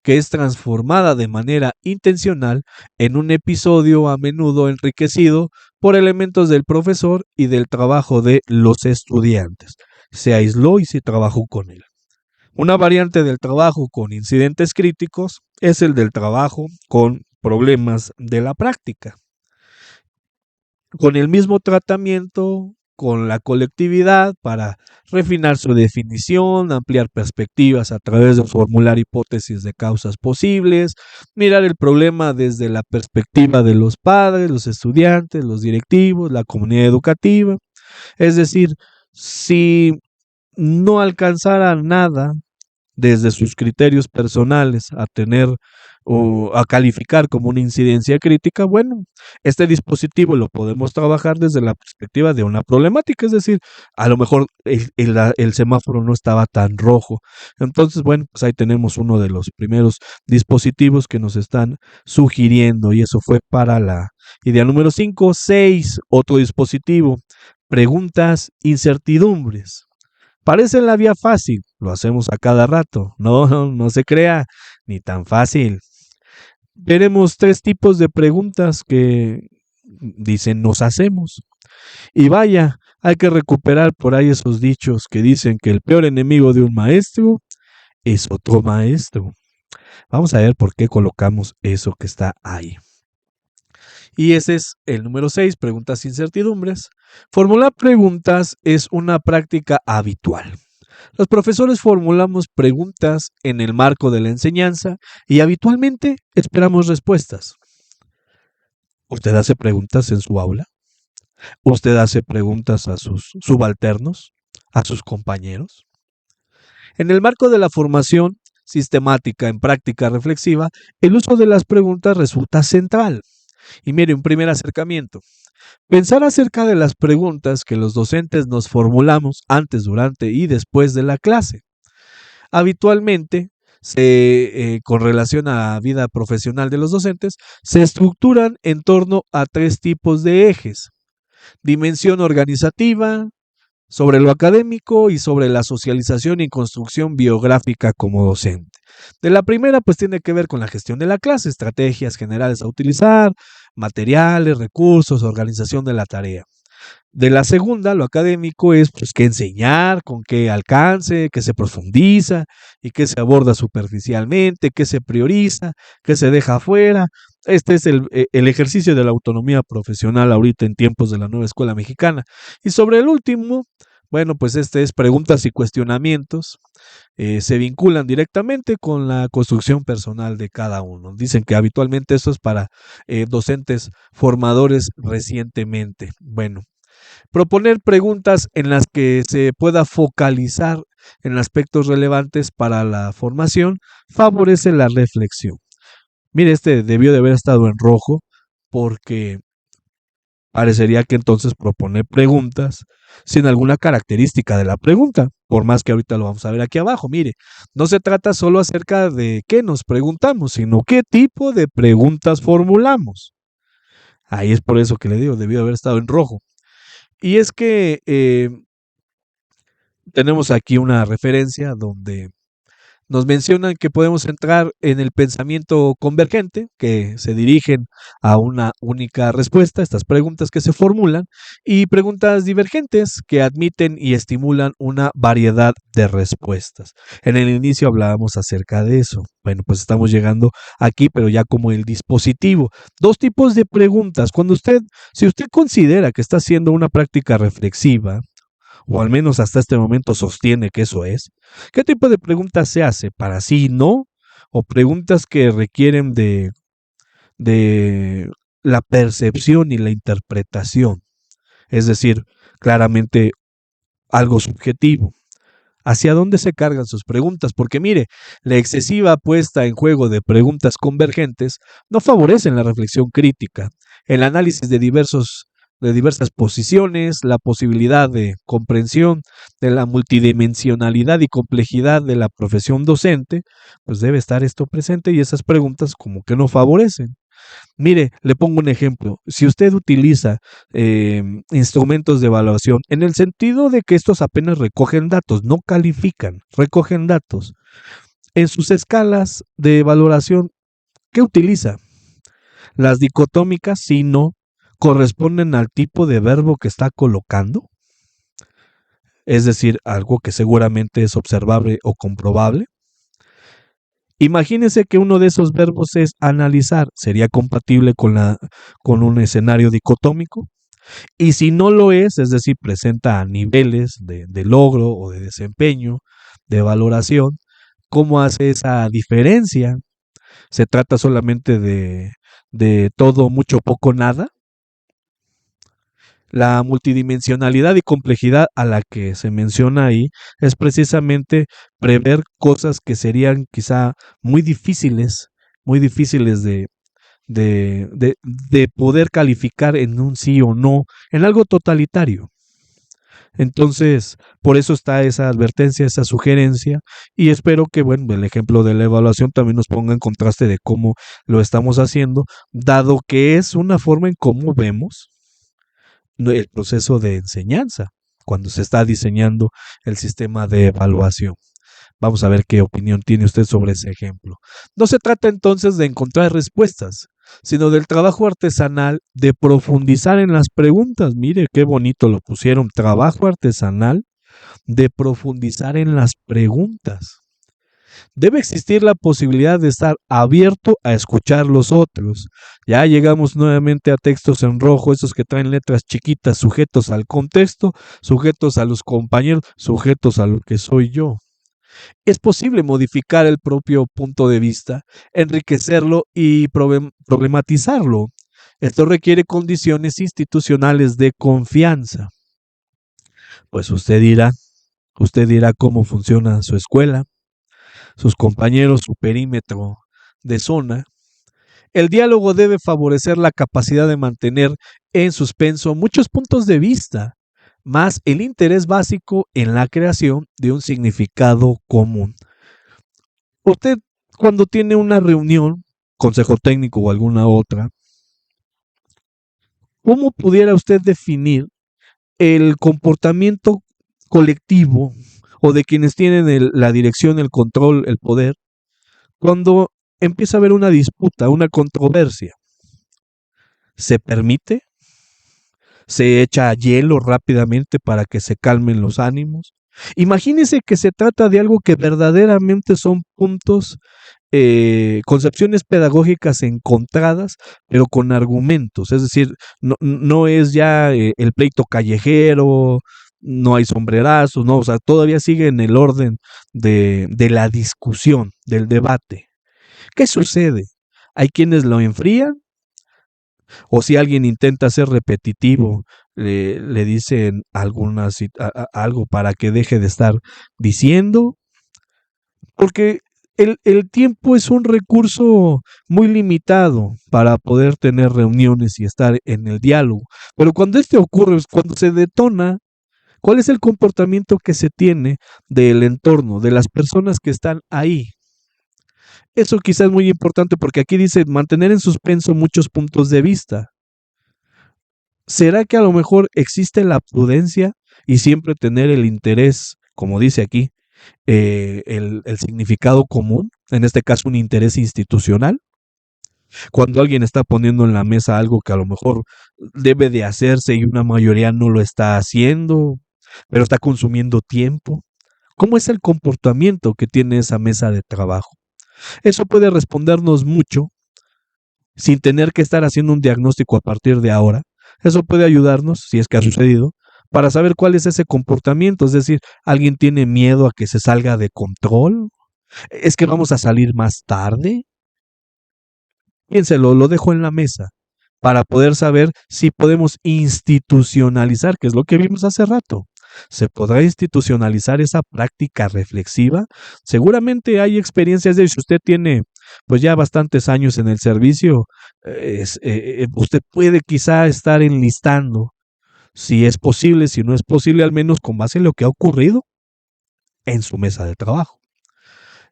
que es transformada de manera intencional en un episodio a menudo enriquecido por elementos del profesor y del trabajo de los estudiantes. Se aisló y se trabajó con él. Una variante del trabajo con incidentes críticos es el del trabajo con problemas de la práctica. Con el mismo tratamiento, con la colectividad para refinar su definición, ampliar perspectivas a través de formular hipótesis de causas posibles, mirar el problema desde la perspectiva de los padres, los estudiantes, los directivos, la comunidad educativa. Es decir, si no alcanzara nada desde sus criterios personales a tener o a calificar como una incidencia crítica, bueno, este dispositivo lo podemos trabajar desde la perspectiva de una problemática, es decir, a lo mejor el semáforo no estaba tan rojo. Entonces, bueno, pues ahí tenemos uno de los primeros dispositivos que nos están sugiriendo y eso fue para la idea número 5. 6, otro dispositivo, preguntas, incertidumbres. Parece la vía fácil, lo hacemos a cada rato. No se crea, ni tan fácil. Veremos 3 tipos de preguntas que dicen nos hacemos. Y vaya, hay que recuperar por ahí esos dichos que dicen que el peor enemigo de un maestro es otro maestro. Vamos a ver por qué colocamos eso que está ahí. Y ese es el número 6, preguntas e incertidumbres. Formular preguntas es una práctica habitual. Los profesores formulamos preguntas en el marco de la enseñanza y habitualmente esperamos respuestas. ¿Usted hace preguntas en su aula? ¿Usted hace preguntas a sus subalternos? ¿A sus compañeros? En el marco de la formación sistemática en práctica reflexiva, el uso de las preguntas resulta central. Y mire, un primer acercamiento. Pensar acerca de las preguntas que los docentes nos formulamos antes, durante y después de la clase. Habitualmente con relación a la vida profesional de los docentes, se estructuran en torno a tres tipos de ejes: dimensión organizativa, sobre lo académico y sobre la socialización y construcción biográfica como docente. De la primera, pues tiene que ver con la gestión de la clase, estrategias generales a utilizar, materiales, recursos, organización de la tarea. De la segunda, lo académico es pues qué enseñar, con qué alcance, qué se profundiza y qué se aborda superficialmente, qué se prioriza, qué se deja afuera. Este es el ejercicio de la autonomía profesional ahorita en tiempos de la nueva escuela mexicana. Y sobre el último, bueno, pues este es preguntas y cuestionamientos. Se vinculan directamente con la construcción personal de cada uno. Dicen que habitualmente esto es para docentes formadores recientemente. Bueno, proponer preguntas en las que se pueda focalizar en aspectos relevantes para la formación favorece la reflexión. Mire, este debió de haber estado en rojo porque parecería que entonces propone preguntas sin alguna característica de la pregunta, por más que ahorita lo vamos a ver aquí abajo. Mire, no se trata solo acerca de qué nos preguntamos, sino qué tipo de preguntas formulamos. Ahí es por eso que le digo, debió de haber estado en rojo. Y es que tenemos aquí una referencia donde nos mencionan que podemos entrar en el pensamiento convergente, que se dirigen a una única respuesta, estas preguntas que se formulan, y preguntas divergentes que admiten y estimulan una variedad de respuestas. En el inicio hablábamos acerca de eso. Bueno, pues estamos llegando aquí, pero ya como el dispositivo. Dos tipos de preguntas. Si usted considera que está haciendo una práctica reflexiva, o al menos hasta este momento sostiene que eso es, ¿qué tipo de preguntas se hace? ¿Para sí no? ¿O preguntas que requieren de la percepción y la interpretación? Es decir, claramente algo subjetivo. ¿Hacia dónde se cargan sus preguntas? Porque mire, la excesiva puesta en juego de preguntas convergentes no favorecen la reflexión crítica, el análisis de diversas posiciones, la posibilidad de comprensión de la multidimensionalidad y complejidad de la profesión docente, pues debe estar esto presente y esas preguntas como que no favorecen. Mire, le pongo un ejemplo. Si usted utiliza instrumentos de evaluación, en el sentido de que estos apenas recogen datos, no califican, recogen datos. En sus escalas de valoración, ¿qué utiliza? Las dicotómicas, si no, corresponden al tipo de verbo que está colocando, es decir, algo que seguramente es observable o comprobable. Imagínese que uno de esos verbos es analizar, ¿sería compatible con un escenario dicotómico? Y si no lo es decir, presenta niveles de logro o de desempeño, de valoración, ¿cómo hace esa diferencia? ¿Se trata solamente de todo, mucho, poco, nada? La multidimensionalidad y complejidad a la que se menciona ahí es precisamente prever cosas que serían quizá muy difíciles de poder calificar en un sí o no, en algo totalitario. Entonces, por eso está esa advertencia, esa sugerencia, y espero que, bueno, el ejemplo de la evaluación también nos ponga en contraste de cómo lo estamos haciendo, dado que es una forma en cómo vemos el proceso de enseñanza cuando se está diseñando el sistema de evaluación. Vamos a ver qué opinión tiene usted sobre ese ejemplo. No se trata entonces de encontrar respuestas, sino del trabajo artesanal de profundizar en las preguntas. Mire qué bonito lo pusieron, trabajo artesanal de profundizar en las preguntas. Debe existir la posibilidad de estar abierto a escuchar los otros. Ya llegamos nuevamente a textos en rojo, esos que traen letras chiquitas, sujetos al contexto, sujetos a los compañeros, sujetos a lo que soy yo. Es posible modificar el propio punto de vista, enriquecerlo y problematizarlo. Esto requiere condiciones institucionales de confianza. Pues usted dirá cómo funciona su escuela, sus compañeros, su perímetro de zona. El diálogo debe favorecer la capacidad de mantener en suspenso muchos puntos de vista, más el interés básico en la creación de un significado común. Usted, cuando tiene una reunión, consejo técnico o alguna otra, ¿cómo pudiera usted definir el comportamiento colectivo o de quienes tienen la dirección, el control, el poder, cuando empieza a haber una disputa, una controversia? ¿Se permite? ¿Se echa hielo rápidamente para que se calmen los ánimos? Imagínese que se trata de algo que verdaderamente son puntos, concepciones pedagógicas encontradas, pero con argumentos. Es decir, no es ya el pleito callejero, no hay sombrerazos, no, o sea, todavía sigue en el orden de la discusión, del debate. ¿Qué sucede? Hay quienes lo enfrían, o si alguien intenta ser repetitivo, le dicen algo para que deje de estar diciendo, porque el tiempo es un recurso muy limitado para poder tener reuniones y estar en el diálogo. Pero cuando este ocurre, cuando se detona, ¿cuál es el comportamiento que se tiene del entorno, de las personas que están ahí? Eso quizás es muy importante porque aquí dice mantener en suspenso muchos puntos de vista. ¿Será que a lo mejor existe la prudencia y siempre tener el interés, como dice aquí, el significado común, en este caso un interés institucional? Cuando alguien está poniendo en la mesa algo que a lo mejor debe de hacerse y una mayoría no lo está haciendo, pero está consumiendo tiempo. ¿Cómo es el comportamiento que tiene esa mesa de trabajo? Eso puede respondernos mucho sin tener que estar haciendo un diagnóstico a partir de ahora. Eso puede ayudarnos, si es que ha sucedido, para saber cuál es ese comportamiento. Es decir, ¿alguien tiene miedo a que se salga de control? ¿Es que vamos a salir más tarde? Piénselo, lo dejo en la mesa para poder saber si podemos institucionalizar, que es lo que vimos hace rato. ¿Se podrá institucionalizar esa práctica reflexiva? Seguramente hay experiencias de si usted tiene pues ya bastantes años en el servicio, usted puede quizá estar enlistando si es posible, si no es posible, al menos con base en lo que ha ocurrido en su mesa de trabajo.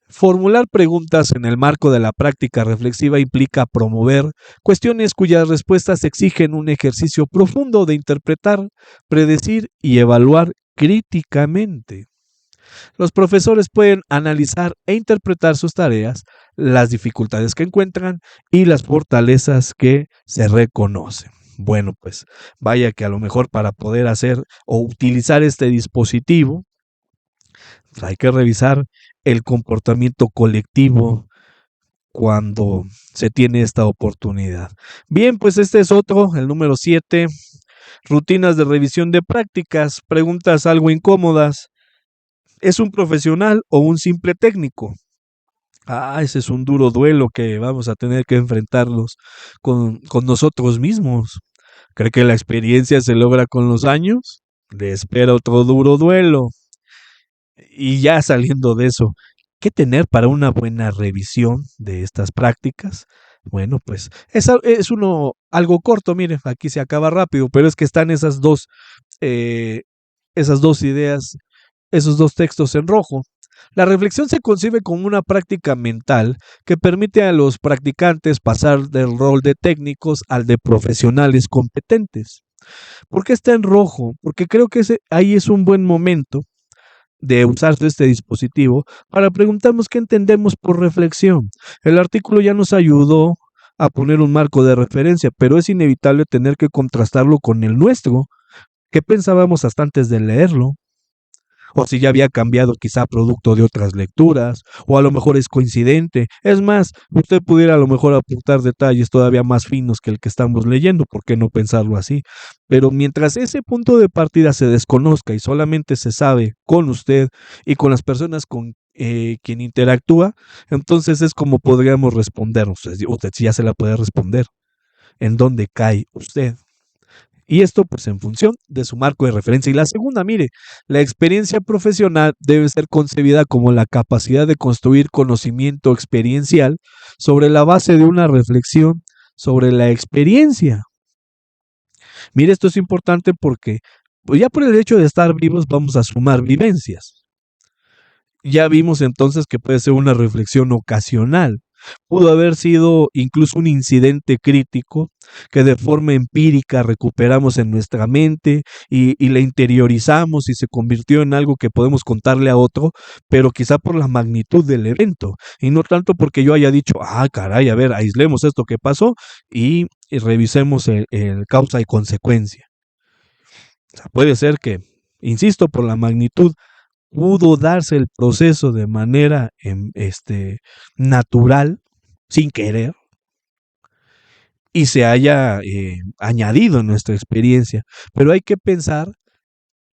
Formular preguntas en el marco de la práctica reflexiva implica promover cuestiones cuyas respuestas exigen un ejercicio profundo de interpretar, predecir y evaluar críticamente. Los profesores pueden analizar e interpretar sus tareas, las dificultades que encuentran y las fortalezas que se reconocen. Bueno, pues vaya que a lo mejor para poder hacer o utilizar este dispositivo, hay que revisar el comportamiento colectivo cuando se tiene esta oportunidad. Bien, pues este es otro, el número 7, rutinas de revisión de prácticas, preguntas algo incómodas. ¿Es un profesional o un simple técnico? Ese es un duro duelo que vamos a tener que enfrentarnos con nosotros mismos. ¿Cree que la experiencia se logra con los años? Le espera otro duro duelo. Y ya saliendo de eso, ¿qué tener para una buena revisión de estas prácticas? Bueno, pues es uno algo corto, miren, aquí se acaba rápido, pero es que están eh, esas dos ideas, esos dos textos en rojo. La reflexión se concibe como una práctica mental que permite a los practicantes pasar del rol de técnicos al de profesionales competentes. ¿Por qué está en rojo? Porque creo que ahí es un buen momento de usar este dispositivo para preguntarnos qué entendemos por reflexión. El artículo ya nos ayudó a poner un marco de referencia, pero es inevitable tener que contrastarlo con el nuestro. ¿Qué pensábamos hasta antes de leerlo? O si ya había cambiado quizá producto de otras lecturas, o a lo mejor es coincidente. Es más, usted pudiera a lo mejor aportar detalles todavía más finos que el que estamos leyendo, ¿por qué no pensarlo así? Pero mientras ese punto de partida se desconozca y solamente se sabe con usted y con las personas con quien interactúa, entonces es como podríamos respondernos. Usted sí ya se la puede responder. ¿En dónde cae usted? Y esto pues en función de su marco de referencia. Y la segunda, mire, la experiencia profesional debe ser concebida como la capacidad de construir conocimiento experiencial sobre la base de una reflexión sobre la experiencia. Mire, esto es importante porque pues ya por el hecho de estar vivos vamos a sumar vivencias. Ya vimos entonces que puede ser una reflexión ocasional. Pudo haber sido incluso un incidente crítico que de forma empírica recuperamos en nuestra mente y la interiorizamos y se convirtió en algo que podemos contarle a otro, pero quizá por la magnitud del evento y no tanto porque yo haya dicho, ah, caray, a ver, aislemos esto que pasó y revisemos el causa y consecuencia. O sea, puede ser que, insisto, por la magnitud pudo darse el proceso de manera natural, sin querer, y se haya añadido en nuestra experiencia. Pero hay que pensar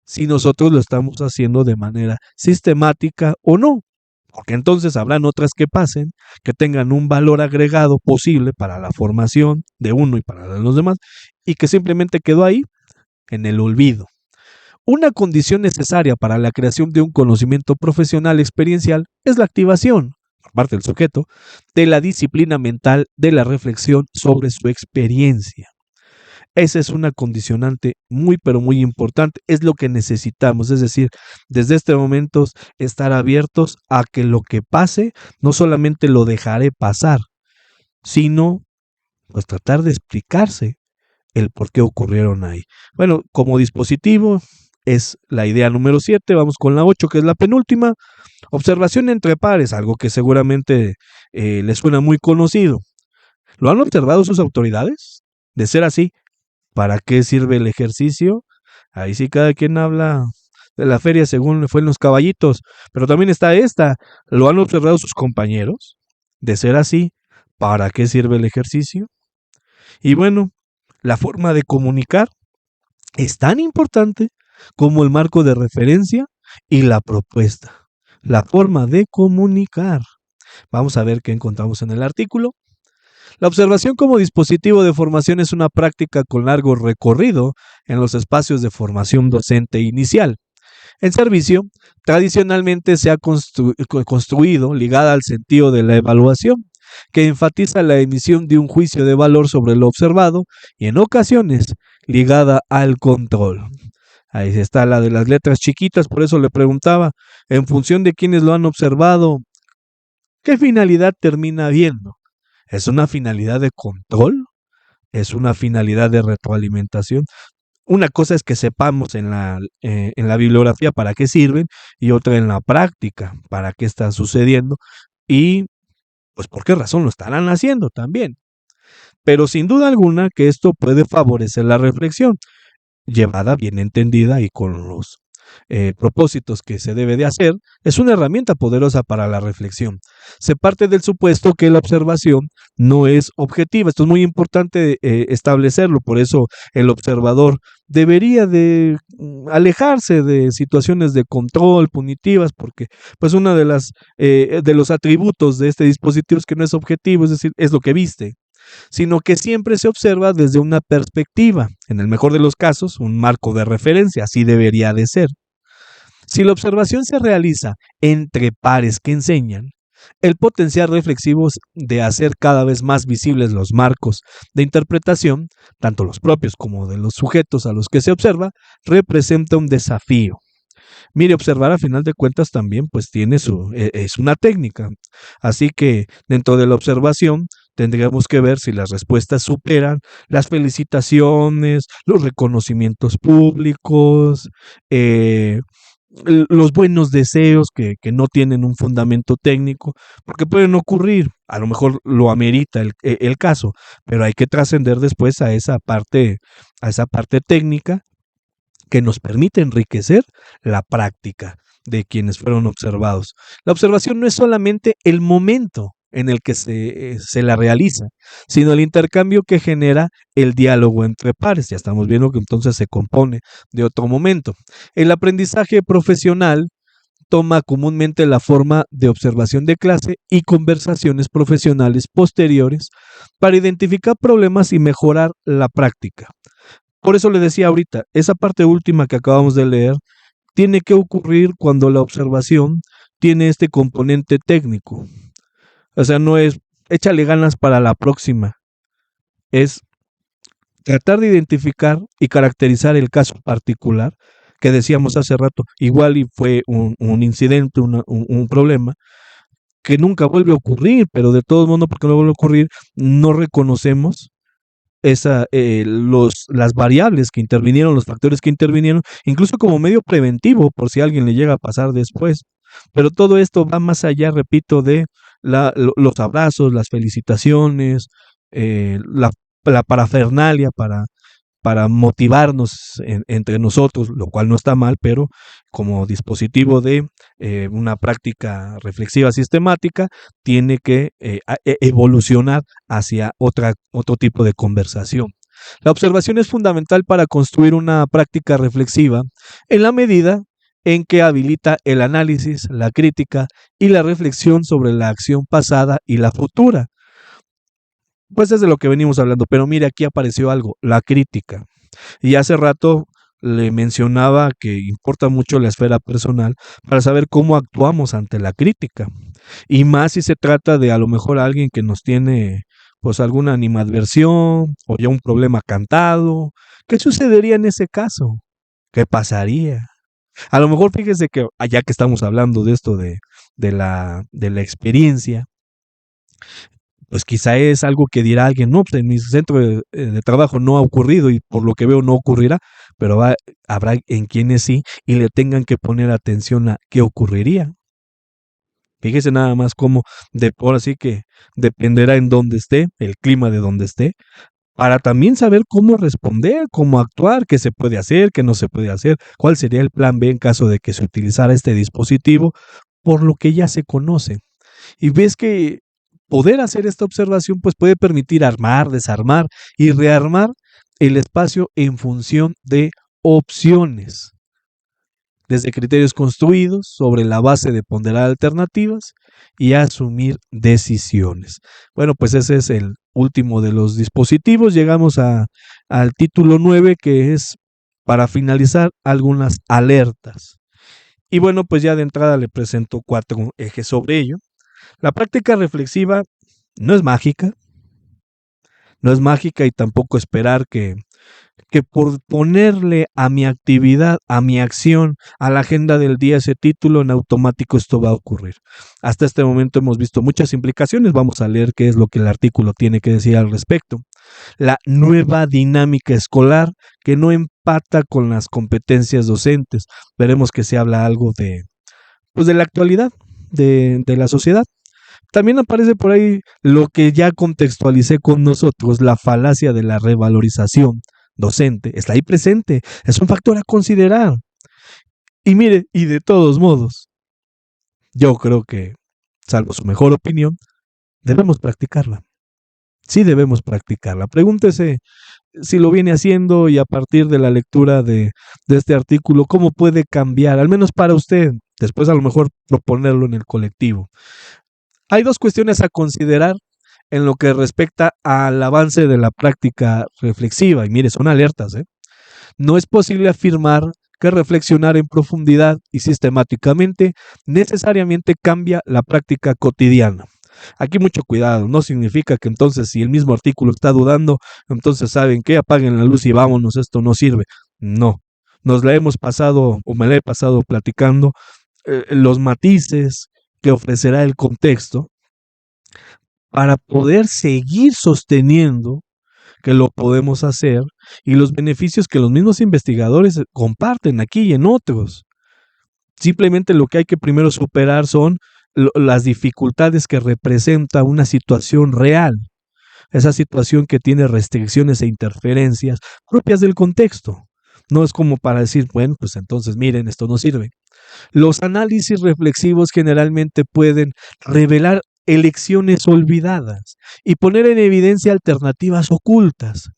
si nosotros lo estamos haciendo de manera sistemática o no, porque entonces habrán otras que pasen, que tengan un valor agregado posible para la formación de uno y para los demás, y que simplemente quedó ahí en el olvido. Una condición necesaria para la creación de un conocimiento profesional experiencial es la activación, por parte del sujeto, de la disciplina mental de la reflexión sobre su experiencia. Esa es una condicionante muy, pero muy importante. Es lo que necesitamos. Es decir, desde este momento estar abiertos a que lo que pase no solamente lo dejaré pasar, sino pues tratar de explicarse el por qué ocurrieron ahí. Bueno, como dispositivo es la idea número 7, vamos con la 8, que es la penúltima. Observación entre pares, algo que seguramente les suena muy conocido. ¿Lo han observado sus autoridades? De ser así, ¿para qué sirve el ejercicio? Ahí sí cada quien habla de la feria según le fue en los caballitos, pero también está esta. ¿Lo han observado sus compañeros? De ser así, ¿para qué sirve el ejercicio? Y bueno, la forma de comunicar es tan importante como el marco de referencia y la propuesta. La forma de comunicar. Vamos a ver qué encontramos en el artículo. La observación como dispositivo de formación es una práctica con largo recorrido en los espacios de formación docente inicial. En servicio, tradicionalmente se ha construido ligada al sentido de la evaluación, que enfatiza la emisión de un juicio de valor sobre lo observado y en ocasiones ligada al control. Ahí está la de las letras chiquitas, por eso le preguntaba, en función de quienes lo han observado, ¿qué finalidad termina viendo? ¿Es una finalidad de control? ¿Es una finalidad de retroalimentación? Una cosa es que sepamos en la bibliografía para qué sirven y otra en la práctica para qué está sucediendo y pues por qué razón lo estarán haciendo también. Pero sin duda alguna que esto puede favorecer la reflexión, llevada bien entendida y con los propósitos que se debe de hacer, es una herramienta poderosa para la reflexión. Se parte del supuesto que la observación no es objetiva. Esto es muy importante establecerlo, por eso el observador debería de alejarse de situaciones de control punitivas, porque pues una de los atributos de este dispositivo es que no es objetivo, es decir, es lo que viste, sino que siempre se observa desde una perspectiva, en el mejor de los casos, un marco de referencia, así debería de ser. Si la observación se realiza entre pares que enseñan, el potencial reflexivo de hacer cada vez más visibles los marcos de interpretación, tanto los propios como de los sujetos a los que se observa, representa un desafío. Mire, observar a final de cuentas también pues tiene es una técnica. Así que dentro de la observación tendríamos que ver si las respuestas superan las felicitaciones, los reconocimientos públicos, los buenos deseos que no tienen un fundamento técnico, porque pueden ocurrir, a lo mejor lo amerita el caso, pero hay que trascender después a esa parte técnica que nos permite enriquecer la práctica de quienes fueron observados. La observación no es solamente el momento en el que se la realiza, sino el intercambio que genera el diálogo entre pares. Ya estamos viendo que entonces se compone de otro momento. El aprendizaje profesional toma comúnmente la forma de observación de clase y conversaciones profesionales posteriores para identificar problemas y mejorar la práctica. Por eso le decía ahorita, esa parte última que acabamos de leer tiene que ocurrir cuando la observación tiene este componente técnico. O sea, no es échale ganas para la próxima, es tratar de identificar y caracterizar el caso particular que decíamos hace rato, igual y fue un incidente, un problema, que nunca vuelve a ocurrir, pero de todos modos, porque no vuelve a ocurrir, no reconocemos las variables que intervinieron, los factores que intervinieron, incluso como medio preventivo, por si a alguien le llega a pasar después. Pero todo esto va más allá, repito, de los abrazos, las felicitaciones, la parafernalia para motivarnos entre nosotros, lo cual no está mal, pero como dispositivo de una práctica reflexiva sistemática, tiene que evolucionar hacia otro tipo de conversación. La observación es fundamental para construir una práctica reflexiva en la medida en que habilita el análisis, la crítica y la reflexión sobre la acción pasada y la futura. Pues es de lo que venimos hablando, pero mire, aquí apareció algo, la crítica. Y hace rato le mencionaba que importa mucho la esfera personal para saber cómo actuamos ante la crítica. Y más si se trata de a lo mejor alguien que nos tiene pues alguna animadversión o ya un problema cantado. ¿Qué sucedería en ese caso? ¿Qué pasaría? A lo mejor fíjese que allá que estamos hablando de esto de la experiencia, pues quizá es algo que dirá alguien, no, pues en mi centro de trabajo no ha ocurrido y por lo que veo no ocurrirá, pero habrá en quienes sí y le tengan que poner atención a qué ocurriría. Fíjese nada más cómo, ahora sí que dependerá en dónde esté, el clima de donde esté, para también saber cómo responder, cómo actuar, qué se puede hacer, qué no se puede hacer, cuál sería el plan B en caso de que se utilizara este dispositivo, por lo que ya se conoce. Y ves que poder hacer esta observación pues puede permitir armar, desarmar y rearmar el espacio en función de opciones, desde criterios construidos sobre la base de ponderar alternativas y asumir decisiones. Bueno, pues ese es el último de los dispositivos. Llegamos al título 9, que es para finalizar algunas alertas. Y bueno, pues ya de entrada le presento 4 ejes sobre ello. La práctica reflexiva no es mágica, y tampoco esperar que por ponerle a mi actividad, a mi acción, a la agenda del día ese título, en automático esto va a ocurrir. Hasta este momento hemos visto muchas implicaciones, vamos a leer qué es lo que el artículo tiene que decir al respecto. La nueva dinámica escolar que no empata con las competencias docentes. Veremos que se habla algo de la actualidad, de la sociedad. También aparece por ahí lo que ya contextualicé con nosotros, la falacia de la revalorización docente. Está ahí presente, es un factor a considerar. Y mire, y de todos modos, yo creo que, salvo su mejor opinión, debemos practicarla. Sí debemos practicarla. Pregúntese si lo viene haciendo y a partir de la lectura de este artículo, cómo puede cambiar, al menos para usted, después a lo mejor proponerlo en el colectivo. Hay 2 cuestiones a considerar en lo que respecta al avance de la práctica reflexiva. Y mire, son alertas, ¿eh? No es posible afirmar que reflexionar en profundidad y sistemáticamente necesariamente cambia la práctica cotidiana. Aquí mucho cuidado, no significa que entonces si el mismo artículo está dudando, entonces saben qué, apaguen la luz y vámonos, esto no sirve. No, nos la hemos pasado o me la he pasado platicando los matices que ofrecerá el contexto para poder seguir sosteniendo que lo podemos hacer y los beneficios que los mismos investigadores comparten aquí y en otros. Simplemente lo que hay que primero superar son las dificultades que representa una situación real, esa situación que tiene restricciones e interferencias propias del contexto. No es como para decir, bueno, pues entonces miren, esto no sirve. Los análisis reflexivos generalmente pueden revelar elecciones olvidadas y poner en evidencia alternativas ocultas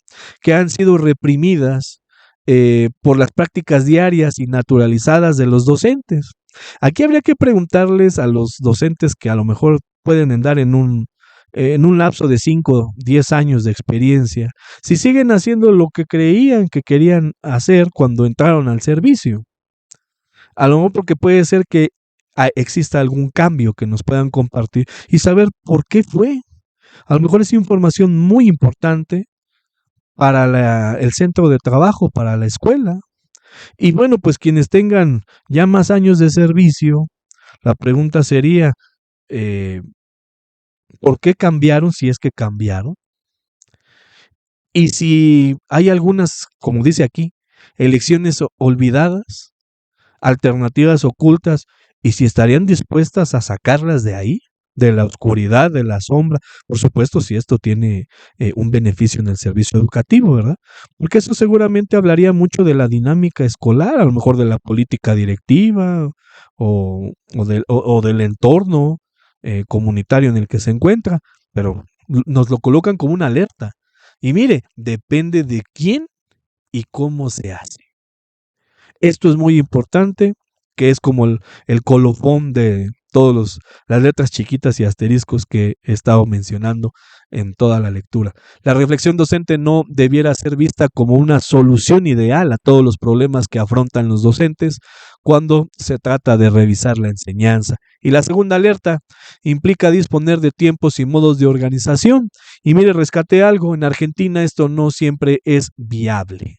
que han sido reprimidas por las prácticas diarias y naturalizadas de los docentes. Aquí habría que preguntarles a los docentes que a lo mejor pueden andar en un lapso de 5, 10 años de experiencia, si siguen haciendo lo que creían que querían hacer cuando entraron al servicio. A lo mejor porque puede ser que exista algún cambio que nos puedan compartir y saber por qué fue. A lo mejor es información muy importante para el centro de trabajo, para la escuela, Y bueno, pues quienes tengan ya más años de servicio, la pregunta sería, eh, ¿por qué cambiaron si es que cambiaron? Y si hay algunas, como dice aquí, elecciones olvidadas, alternativas ocultas, y si estarían dispuestas a sacarlas de ahí, de la oscuridad, de la sombra, por supuesto, si esto tiene un beneficio en el servicio educativo, ¿verdad? Porque eso seguramente hablaría mucho de la dinámica escolar, a lo mejor de la política directiva o del entorno comunitario en el que se encuentra, pero nos lo colocan como una alerta. Y mire, depende de quién y cómo se hace. Esto es muy importante, que es como el colofón de todas las letras chiquitas y asteriscos que he estado mencionando en toda la lectura. La reflexión docente no debiera ser vista como una solución ideal a todos los problemas que afrontan los docentes cuando se trata de revisar la enseñanza. Y la segunda alerta implica disponer de tiempos y modos de organización. Y mire, rescate algo, en Argentina esto no siempre es viable.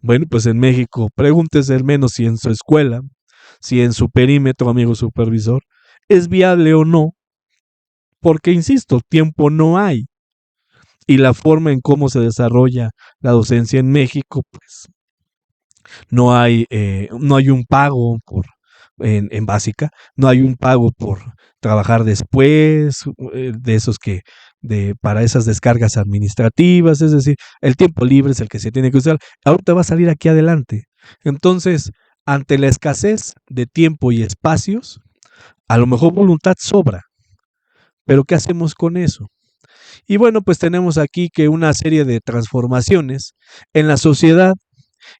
Bueno, pues en México, pregúntese al menos si en su escuela, si en su perímetro, amigo supervisor, es viable o no, porque, insisto, tiempo no hay. Y la forma en cómo se desarrolla la docencia en México, pues no hay un pago en básica, no hay un pago por trabajar después, de esos para esas descargas administrativas, es decir, el tiempo libre es el que se tiene que usar. Ahorita va a salir aquí adelante. Entonces, ante la escasez de tiempo y espacios, a lo mejor voluntad sobra, pero ¿qué hacemos con eso? Y bueno, pues tenemos aquí que una serie de transformaciones en la sociedad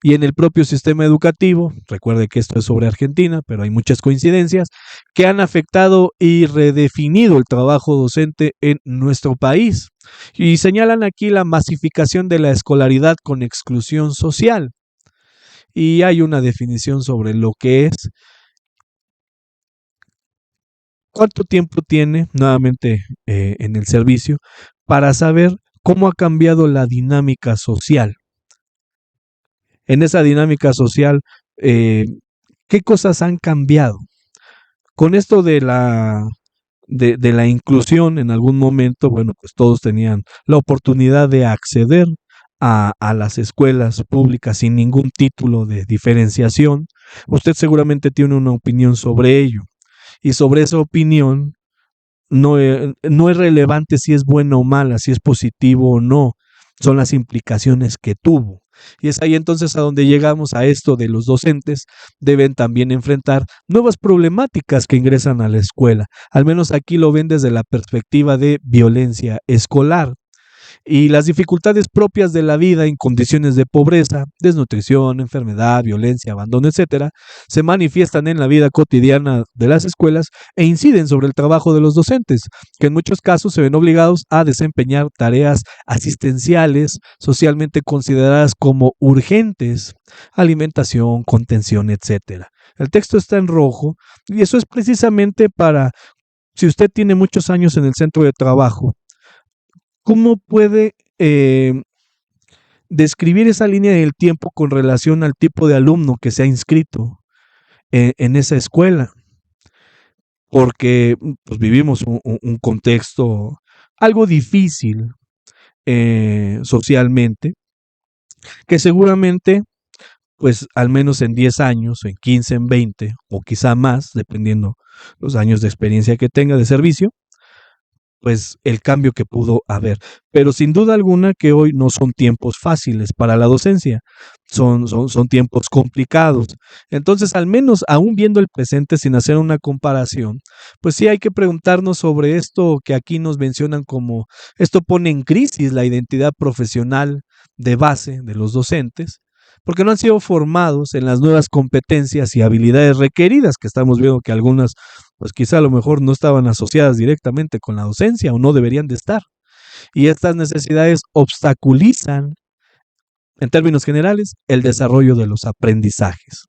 y en el propio sistema educativo, recuerde que esto es sobre Argentina, pero hay muchas coincidencias, que han afectado y redefinido el trabajo docente en nuestro país. Y señalan aquí la masificación de la escolaridad con exclusión social. Y hay una definición sobre lo que es. ¿Cuánto tiempo tiene nuevamente en el servicio para saber cómo ha cambiado la dinámica social? En esa dinámica social, eh, ¿qué cosas han cambiado? Con esto de la inclusión en algún momento, bueno, pues todos tenían la oportunidad de acceder a las escuelas públicas sin ningún título de diferenciación. Usted seguramente tiene una opinión sobre ello. Y sobre esa opinión no es relevante si es buena o mala, si es positivo o no, son las implicaciones que tuvo. Y es ahí entonces a donde llegamos a esto de los docentes deben también enfrentar nuevas problemáticas que ingresan a la escuela. Al menos aquí lo ven desde la perspectiva de violencia escolar y las dificultades propias de la vida en condiciones de pobreza, desnutrición, enfermedad, violencia, abandono, etcétera, se manifiestan en la vida cotidiana de las escuelas e inciden sobre el trabajo de los docentes, que en muchos casos se ven obligados a desempeñar tareas asistenciales socialmente consideradas como urgentes, alimentación, contención, etcétera. El texto está en rojo y eso es precisamente para, si usted tiene muchos años en el centro de trabajo, ¿cómo puede describir esa línea del tiempo con relación al tipo de alumno que se ha inscrito en esa escuela? Porque pues, vivimos un contexto algo difícil socialmente, que seguramente, pues al menos en 10 años, en 15, en 20 o quizá más, dependiendo los años de experiencia que tenga de servicio, pues el cambio que pudo haber. Pero sin duda alguna que hoy no son tiempos fáciles para la docencia, son tiempos complicados. Entonces, al menos aún viendo el presente sin hacer una comparación, pues sí hay que preguntarnos sobre esto que aquí nos mencionan como, esto pone en crisis la identidad profesional de base de los docentes, porque no han sido formados en las nuevas competencias y habilidades requeridas, que estamos viendo que algunas pues quizá a lo mejor no estaban asociadas directamente con la docencia o no deberían de estar. Y estas necesidades obstaculizan, en términos generales, el desarrollo de los aprendizajes.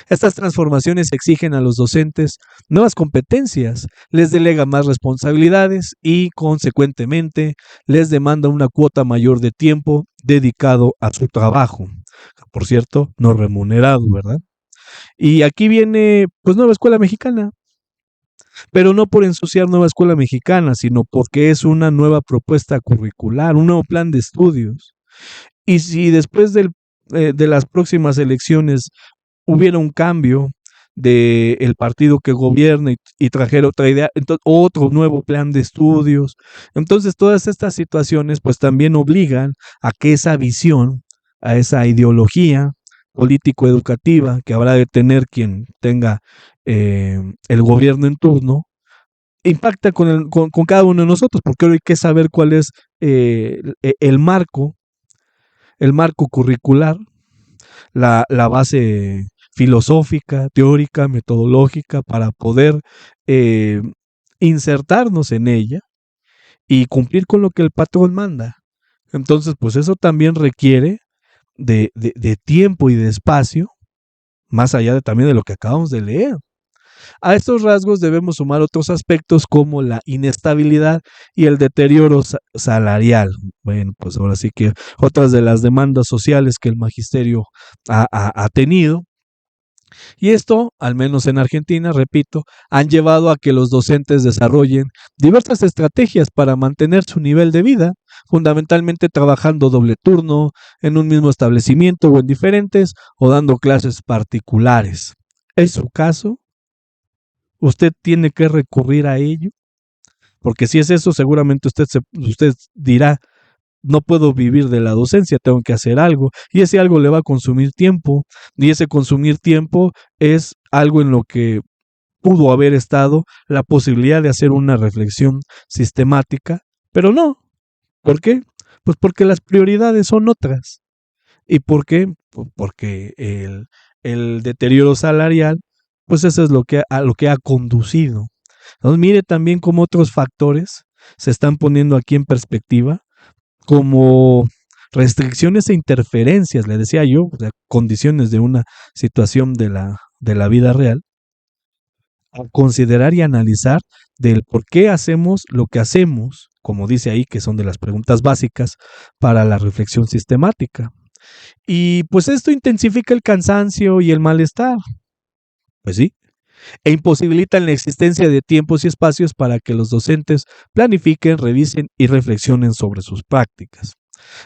Estas transformaciones exigen a los docentes nuevas competencias, les delega más responsabilidades y, consecuentemente, les demanda una cuota mayor de tiempo dedicado a su trabajo. por cierto, no remunerado, ¿verdad? Y aquí viene, pues, Nueva Escuela Mexicana, pero no por ensuciar Nueva Escuela Mexicana, sino porque es una nueva propuesta curricular, un nuevo plan de estudios. Y si después de las próximas elecciones hubiera un cambio del partido que gobierna y trajera otra idea, entonces, otro nuevo plan de estudios. Entonces, todas estas situaciones pues también obligan a que esa visión, a esa ideología político-educativa que habrá de tener quien tenga el gobierno en turno, impacta con cada uno de nosotros, porque ahora hay que saber cuál es el marco curricular, la base filosófica, teórica, metodológica, para poder eh, insertarnos en ella y cumplir con lo que el patrón manda. Entonces, pues eso también requiere de tiempo y de espacio, más allá también de lo que acabamos de leer. A estos rasgos debemos sumar otros aspectos como la inestabilidad y el deterioro salarial. Bueno, pues ahora sí que otras de las demandas sociales que el magisterio ha tenido. Y esto, al menos en Argentina, repito, han llevado a que los docentes desarrollen diversas estrategias para mantener su nivel de vida, fundamentalmente trabajando doble turno, en un mismo establecimiento o en diferentes, o dando clases particulares. ¿Es su caso? ¿Usted tiene que recurrir a ello? Porque si es eso, seguramente usted dirá, no puedo vivir de la docencia, tengo que hacer algo. Y ese algo le va a consumir tiempo. Y ese consumir tiempo es algo en lo que pudo haber estado la posibilidad de hacer una reflexión sistemática, pero no. ¿Por qué? Pues porque las prioridades son otras. ¿Y por qué? Porque el deterioro salarial, pues eso es lo que ha conducido. Entonces, mire también cómo otros factores se están poniendo aquí en perspectiva, como restricciones e interferencias, le decía yo, o sea, condiciones de una situación de la vida real, a considerar y analizar del por qué hacemos lo que hacemos, como dice ahí, que son de las preguntas básicas para la reflexión sistemática. Y pues esto intensifica el cansancio y el malestar, pues sí, e imposibilitan la existencia de tiempos y espacios para que los docentes planifiquen, revisen y reflexionen sobre sus prácticas.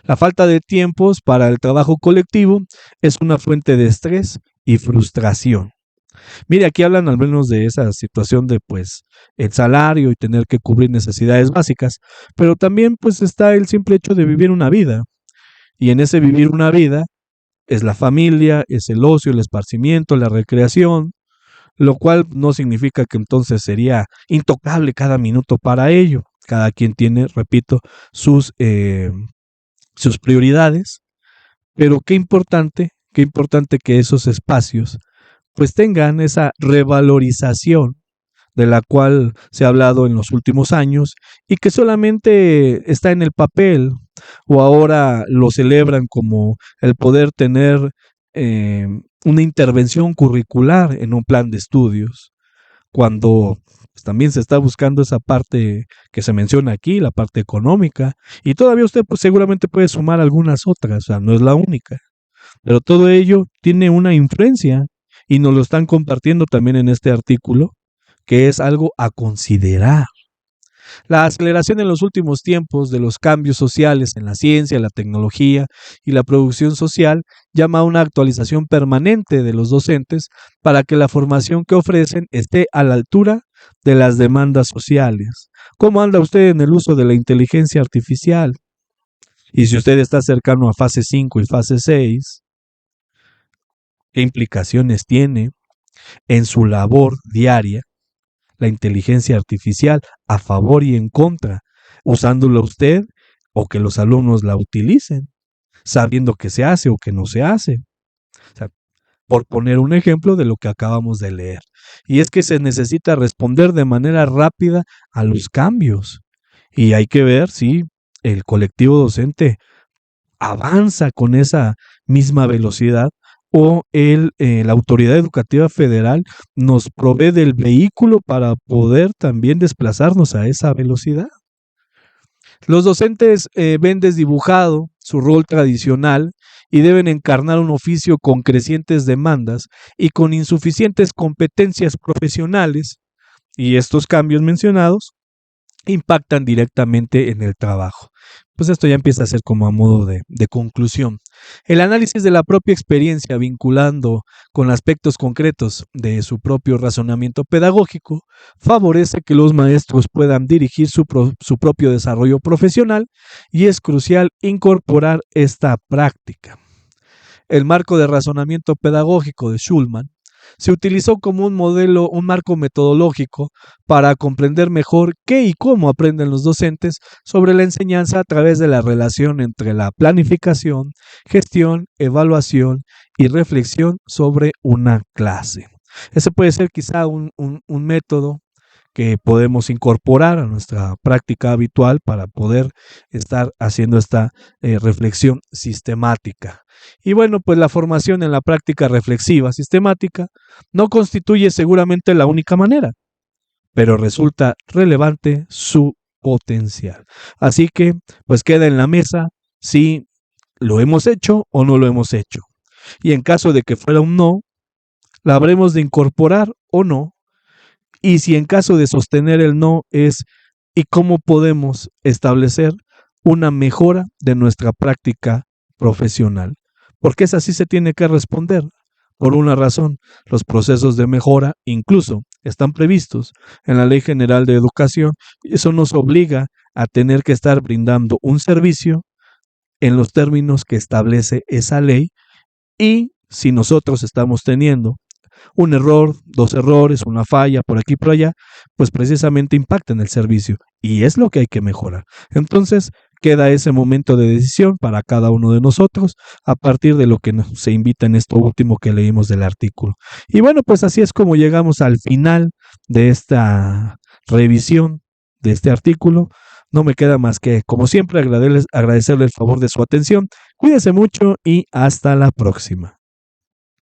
La falta de tiempos para el trabajo colectivo es una fuente de estrés y frustración. Mire, aquí hablan al menos de esa situación de pues el salario y tener que cubrir necesidades básicas, pero también pues está el simple hecho de vivir una vida. Y en ese vivir una vida es la familia, es el ocio, el esparcimiento, la recreación, lo cual no significa que entonces sería intocable cada minuto para ello. Cada quien tiene, repito, sus prioridades, pero qué importante que esos espacios pues tengan esa revalorización de la cual se ha hablado en los últimos años y que solamente está en el papel o ahora lo celebran como el poder tener eh, una intervención curricular en un plan de estudios, cuando pues, también se está buscando esa parte que se menciona aquí, la parte económica, y todavía usted pues, seguramente puede sumar algunas otras, o sea, no es la única, pero todo ello tiene una influencia y nos lo están compartiendo también en este artículo, que es algo a considerar. La aceleración en los últimos tiempos de los cambios sociales en la ciencia, la tecnología y la producción social llama a una actualización permanente de los docentes para que la formación que ofrecen esté a la altura de las demandas sociales. ¿Cómo anda usted en el uso de la inteligencia artificial? Y si usted está cercano a fase 5 y fase 6, ¿qué implicaciones tiene en su labor diaria la inteligencia artificial a favor y en contra, usándola usted o que los alumnos la utilicen, sabiendo que se hace o que no se hace? O sea, por poner un ejemplo de lo que acabamos de leer. Y es que se necesita responder de manera rápida a los cambios. Y hay que ver si el colectivo docente avanza con esa misma velocidad o la Autoridad Educativa Federal nos provee del vehículo para poder también desplazarnos a esa velocidad. Los docentes ven desdibujado su rol tradicional y deben encarnar un oficio con crecientes demandas y con insuficientes competencias profesionales, y estos cambios mencionados impactan directamente en el trabajo. Pues esto ya empieza a ser como a modo de conclusión. El análisis de la propia experiencia vinculando con aspectos concretos de su propio razonamiento pedagógico favorece que los maestros puedan dirigir su propio desarrollo profesional y es crucial incorporar esta práctica. El marco de razonamiento pedagógico de Schulman se utilizó como un modelo, un marco metodológico para comprender mejor qué y cómo aprenden los docentes sobre la enseñanza a través de la relación entre la planificación, gestión, evaluación y reflexión sobre una clase. Ese puede ser quizá un método que podemos incorporar a nuestra práctica habitual para poder estar haciendo esta reflexión sistemática. Y bueno, pues la formación en la práctica reflexiva sistemática no constituye seguramente la única manera, pero resulta relevante su potencial. Así que, pues queda en la mesa si lo hemos hecho o no lo hemos hecho. Y en caso de que fuera un no, la habremos de incorporar o no. Y si en caso de sostener el no es y cómo podemos establecer una mejora de nuestra práctica profesional. Porque es así se tiene que responder. Por una razón, los procesos de mejora incluso están previstos en la Ley General de Educación y eso nos obliga a tener que estar brindando un servicio en los términos que establece esa ley y si nosotros estamos teniendo un error, dos errores, una falla por aquí y por allá, pues precisamente impacta en el servicio y es lo que hay que mejorar. Entonces, queda ese momento de decisión para cada uno de nosotros a partir de lo que se invita en esto último que leímos del artículo. Y bueno, pues así es como llegamos al final de esta revisión de este artículo. No me queda más que, como siempre, agradecerle el favor de su atención. Cuídense mucho y hasta la próxima.